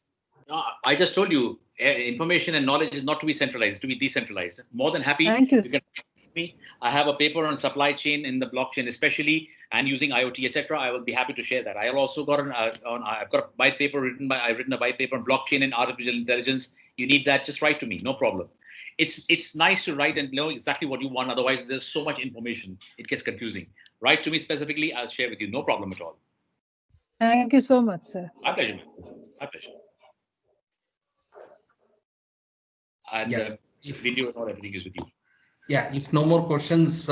I just told you, information and knowledge is not to be centralized, to be decentralized. More than happy. Thank you. You can me. I have a paper on supply chain in the blockchain, especially, and using IoT, etc. I will be happy to share that. I have also got I've got a white paper I've written a white paper on blockchain and artificial intelligence. You need that? Just write to me, no problem. It's nice to write and know exactly what you want. Otherwise, there's so much information, it gets confusing. Write to me specifically. I'll share with you, no problem at all. Thank you so much, sir. My pleasure, man. My pleasure. And Yeah. video and all, everything is with you. Yeah, if no more questions,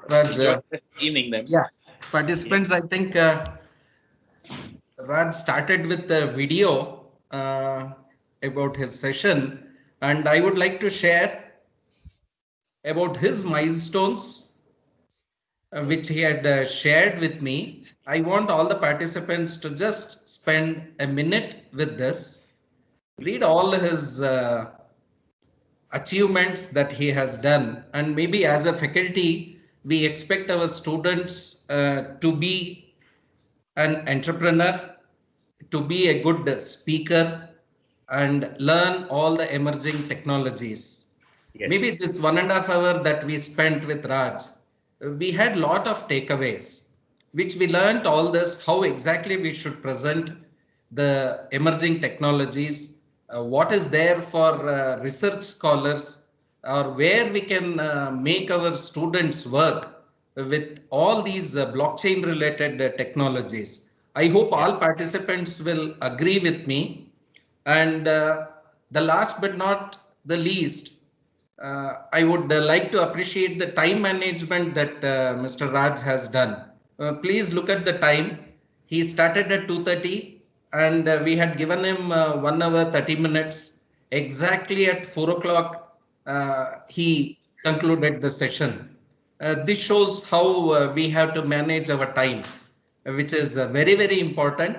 Raj. Evening then. Yeah, participants, I think Raj started with the video about his session, and I would like to share about his milestones, which he had shared with me. I want all the participants to just spend a minute with this, read all his achievements that he has done, and maybe as a faculty we expect our students to be an entrepreneur, to be a good speaker, and learn all the emerging technologies. Yes. Maybe this 1.5 hours that we spent with Raj, we had lot of takeaways, which we learned all this, how exactly we should present the emerging technologies, what is there for research scholars, or where we can make our students work with all these blockchain related technologies. I hope all participants will agree with me. And the last but not the least, I would like to appreciate the time management that Mr. Raj has done. Please look at the time. He started at 2:30 and we had given him 1 hour 30 minutes. Exactly at 4 o'clock, he concluded the session. This shows how we have to manage our time, which is very, very important.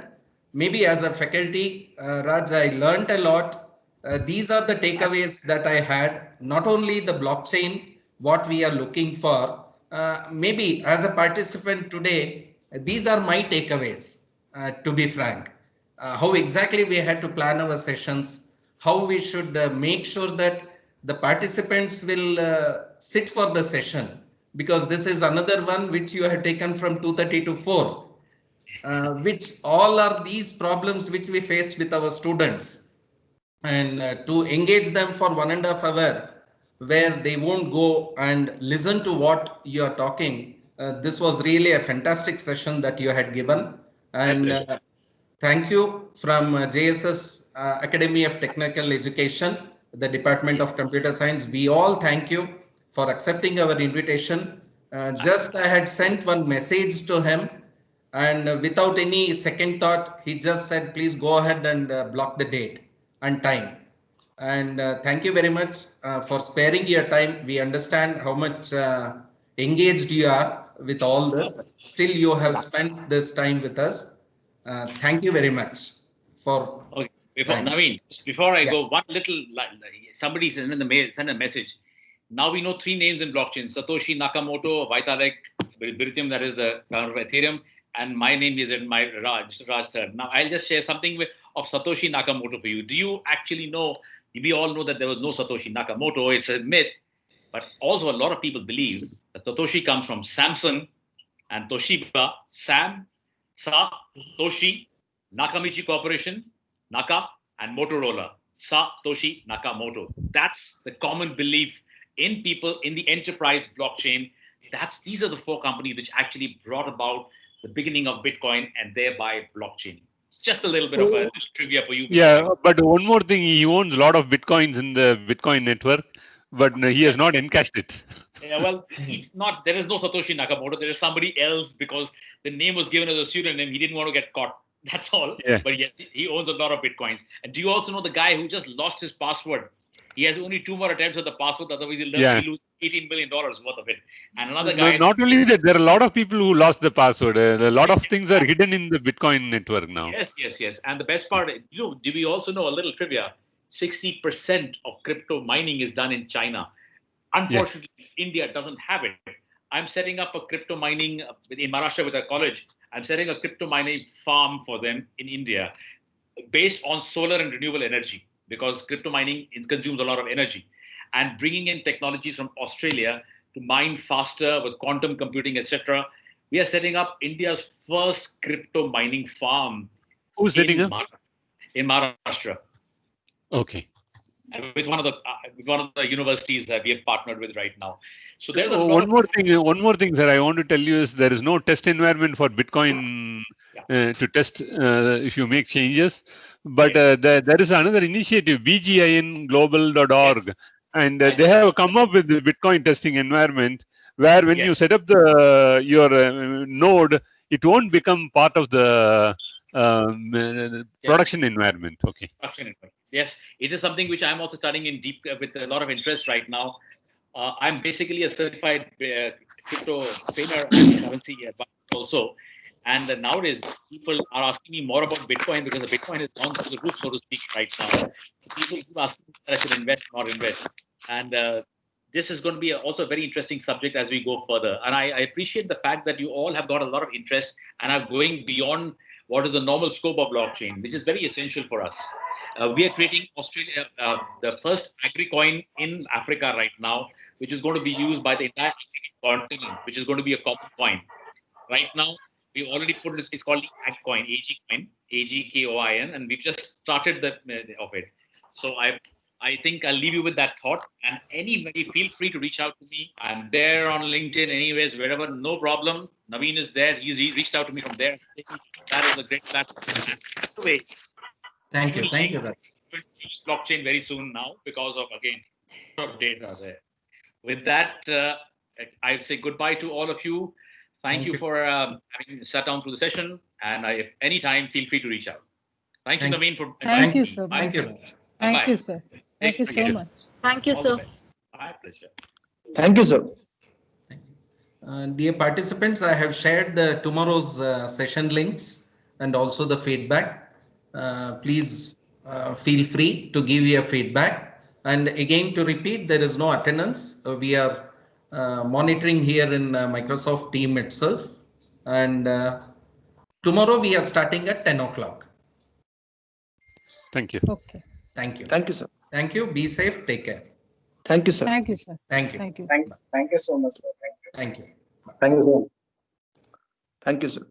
Maybe as a faculty, Raj, I learned a lot. These are the takeaways that I had, not only the blockchain, what we are looking for. Maybe as a participant today, these are my takeaways, to be frank. How exactly we had to plan our sessions, how we should make sure that the participants will sit for the session, because this is another one which you have taken from 2:30 to 4. Which all are these problems which we face with our students, and to engage them for 1.5 hours where they won't go and listen to what you are talking. This was really a fantastic session that you had given, and thank you from JSS Academy of Technical Education, the Department of Computer Science. We all thank you for accepting our invitation. Just I had sent one message to him, and without any second thought, he just said, please go ahead and block the date and time. And thank you very much for sparing your time. We understand how much engaged you are with all this. Still, you have spent this time with us. Thank you very much for. Okay. Naveen, before I go, one little, somebody sent a message. Now we know 3 names in blockchain: Satoshi Nakamoto, Vitalik Buterin, that is the founder of Ethereum, and my name is Raj sir. Now I'll just share something of Satoshi Nakamoto for you. Do you actually know? We all know that there was no Satoshi Nakamoto. It's a myth, but also a lot of people believe that Satoshi comes from Samsung and Toshiba. Toshi, Nakamichi Corporation, Naka, and Motorola. Satoshi Nakamoto. That's the common belief in people in the enterprise blockchain. These are the four companies which actually brought about the beginning of Bitcoin and thereby blockchain. It's just a little bit of a little trivia for you. Yeah, but one more thing, he owns a lot of Bitcoins in the Bitcoin network, but he has not encashed it. Yeah, well, it's not. There is no Satoshi Nakamoto. There is somebody else because the name was given as a pseudonym. He didn't want to get caught. That's all. Yeah. But yes, he owns a lot of Bitcoins. And do you also know the guy who just lost his password? He has only 2 more attempts at the password. Otherwise, he'll lose $18 million worth of it. And another guy. Not only that, there are a lot of people who lost the password. A lot of things are hidden in the Bitcoin network now. Yes. And the best part, do we also know a little trivia? 60% of crypto mining is done in China. Unfortunately, India doesn't have it. I'm setting up a crypto mining in Maharashtra with a college. I'm setting a crypto mining farm for them in India based on solar and renewable energy because crypto mining consumes a lot of energy, and bringing in technologies from Australia to mine faster with quantum computing, etc. We are setting up India's first crypto mining farm. Who's setting up? In Maharashtra. Okay. With one of the universities that we have partnered with right now. So there's one more thing, sir. I want to tell you is there is no test environment for Bitcoin to test if you make changes. But there is another initiative, bginglobal.org, and they have come up with the Bitcoin testing environment where when you set up your node, it won't become part of the production environment. Okay. Yes, it is something which I'm also studying in deep with a lot of interest right now. I'm basically a certified crypto trainer and currency also. And nowadays, people are asking me more about Bitcoin because the Bitcoin has gone through the roof, so to speak, right now. So people keep asking me that I should invest or not invest. And this is going to be also a very interesting subject as we go further. And I appreciate the fact that you all have got a lot of interest and are going beyond what is the normal scope of blockchain, which is very essential for us. We are creating the first agri-coin in Africa right now, which is going to be used by the entire African continent, which is going to be a common coin. Right now, we already put it's called the AG coin, AGKOIN, and we've just started of it. So I think I'll leave you with that thought. And anybody, feel free to reach out to me. I'm there on LinkedIn, anyways, wherever, no problem. Naveen is there. He reached out to me from there. That is a great platform. Thank you. Thank you. Use blockchain very soon now because of, again, a lot of data there. With that, I say goodbye to all of you. Thank you for having sat down through the session. And anytime, feel free to reach out. Thank you, Naveen, for inviting me. Sir. Thank you. Thank you, sir. Thank you so much. Thank you, sir. My pleasure. Thank you, sir. Dear participants, I have shared tomorrow's session links and also the feedback. Please feel free to give your feedback. And again, to repeat, there is no attendance. We are monitoring here in Microsoft Team itself. And tomorrow we are starting at 10 o'clock. Thank you. Okay. Thank you. Thank you, sir. Thank you. Be safe. Take care. Thank you, sir. Thank you, sir. Thank you. Thank you. Thank you so much, sir. Thank you. Thank you, sir. Thank you, sir.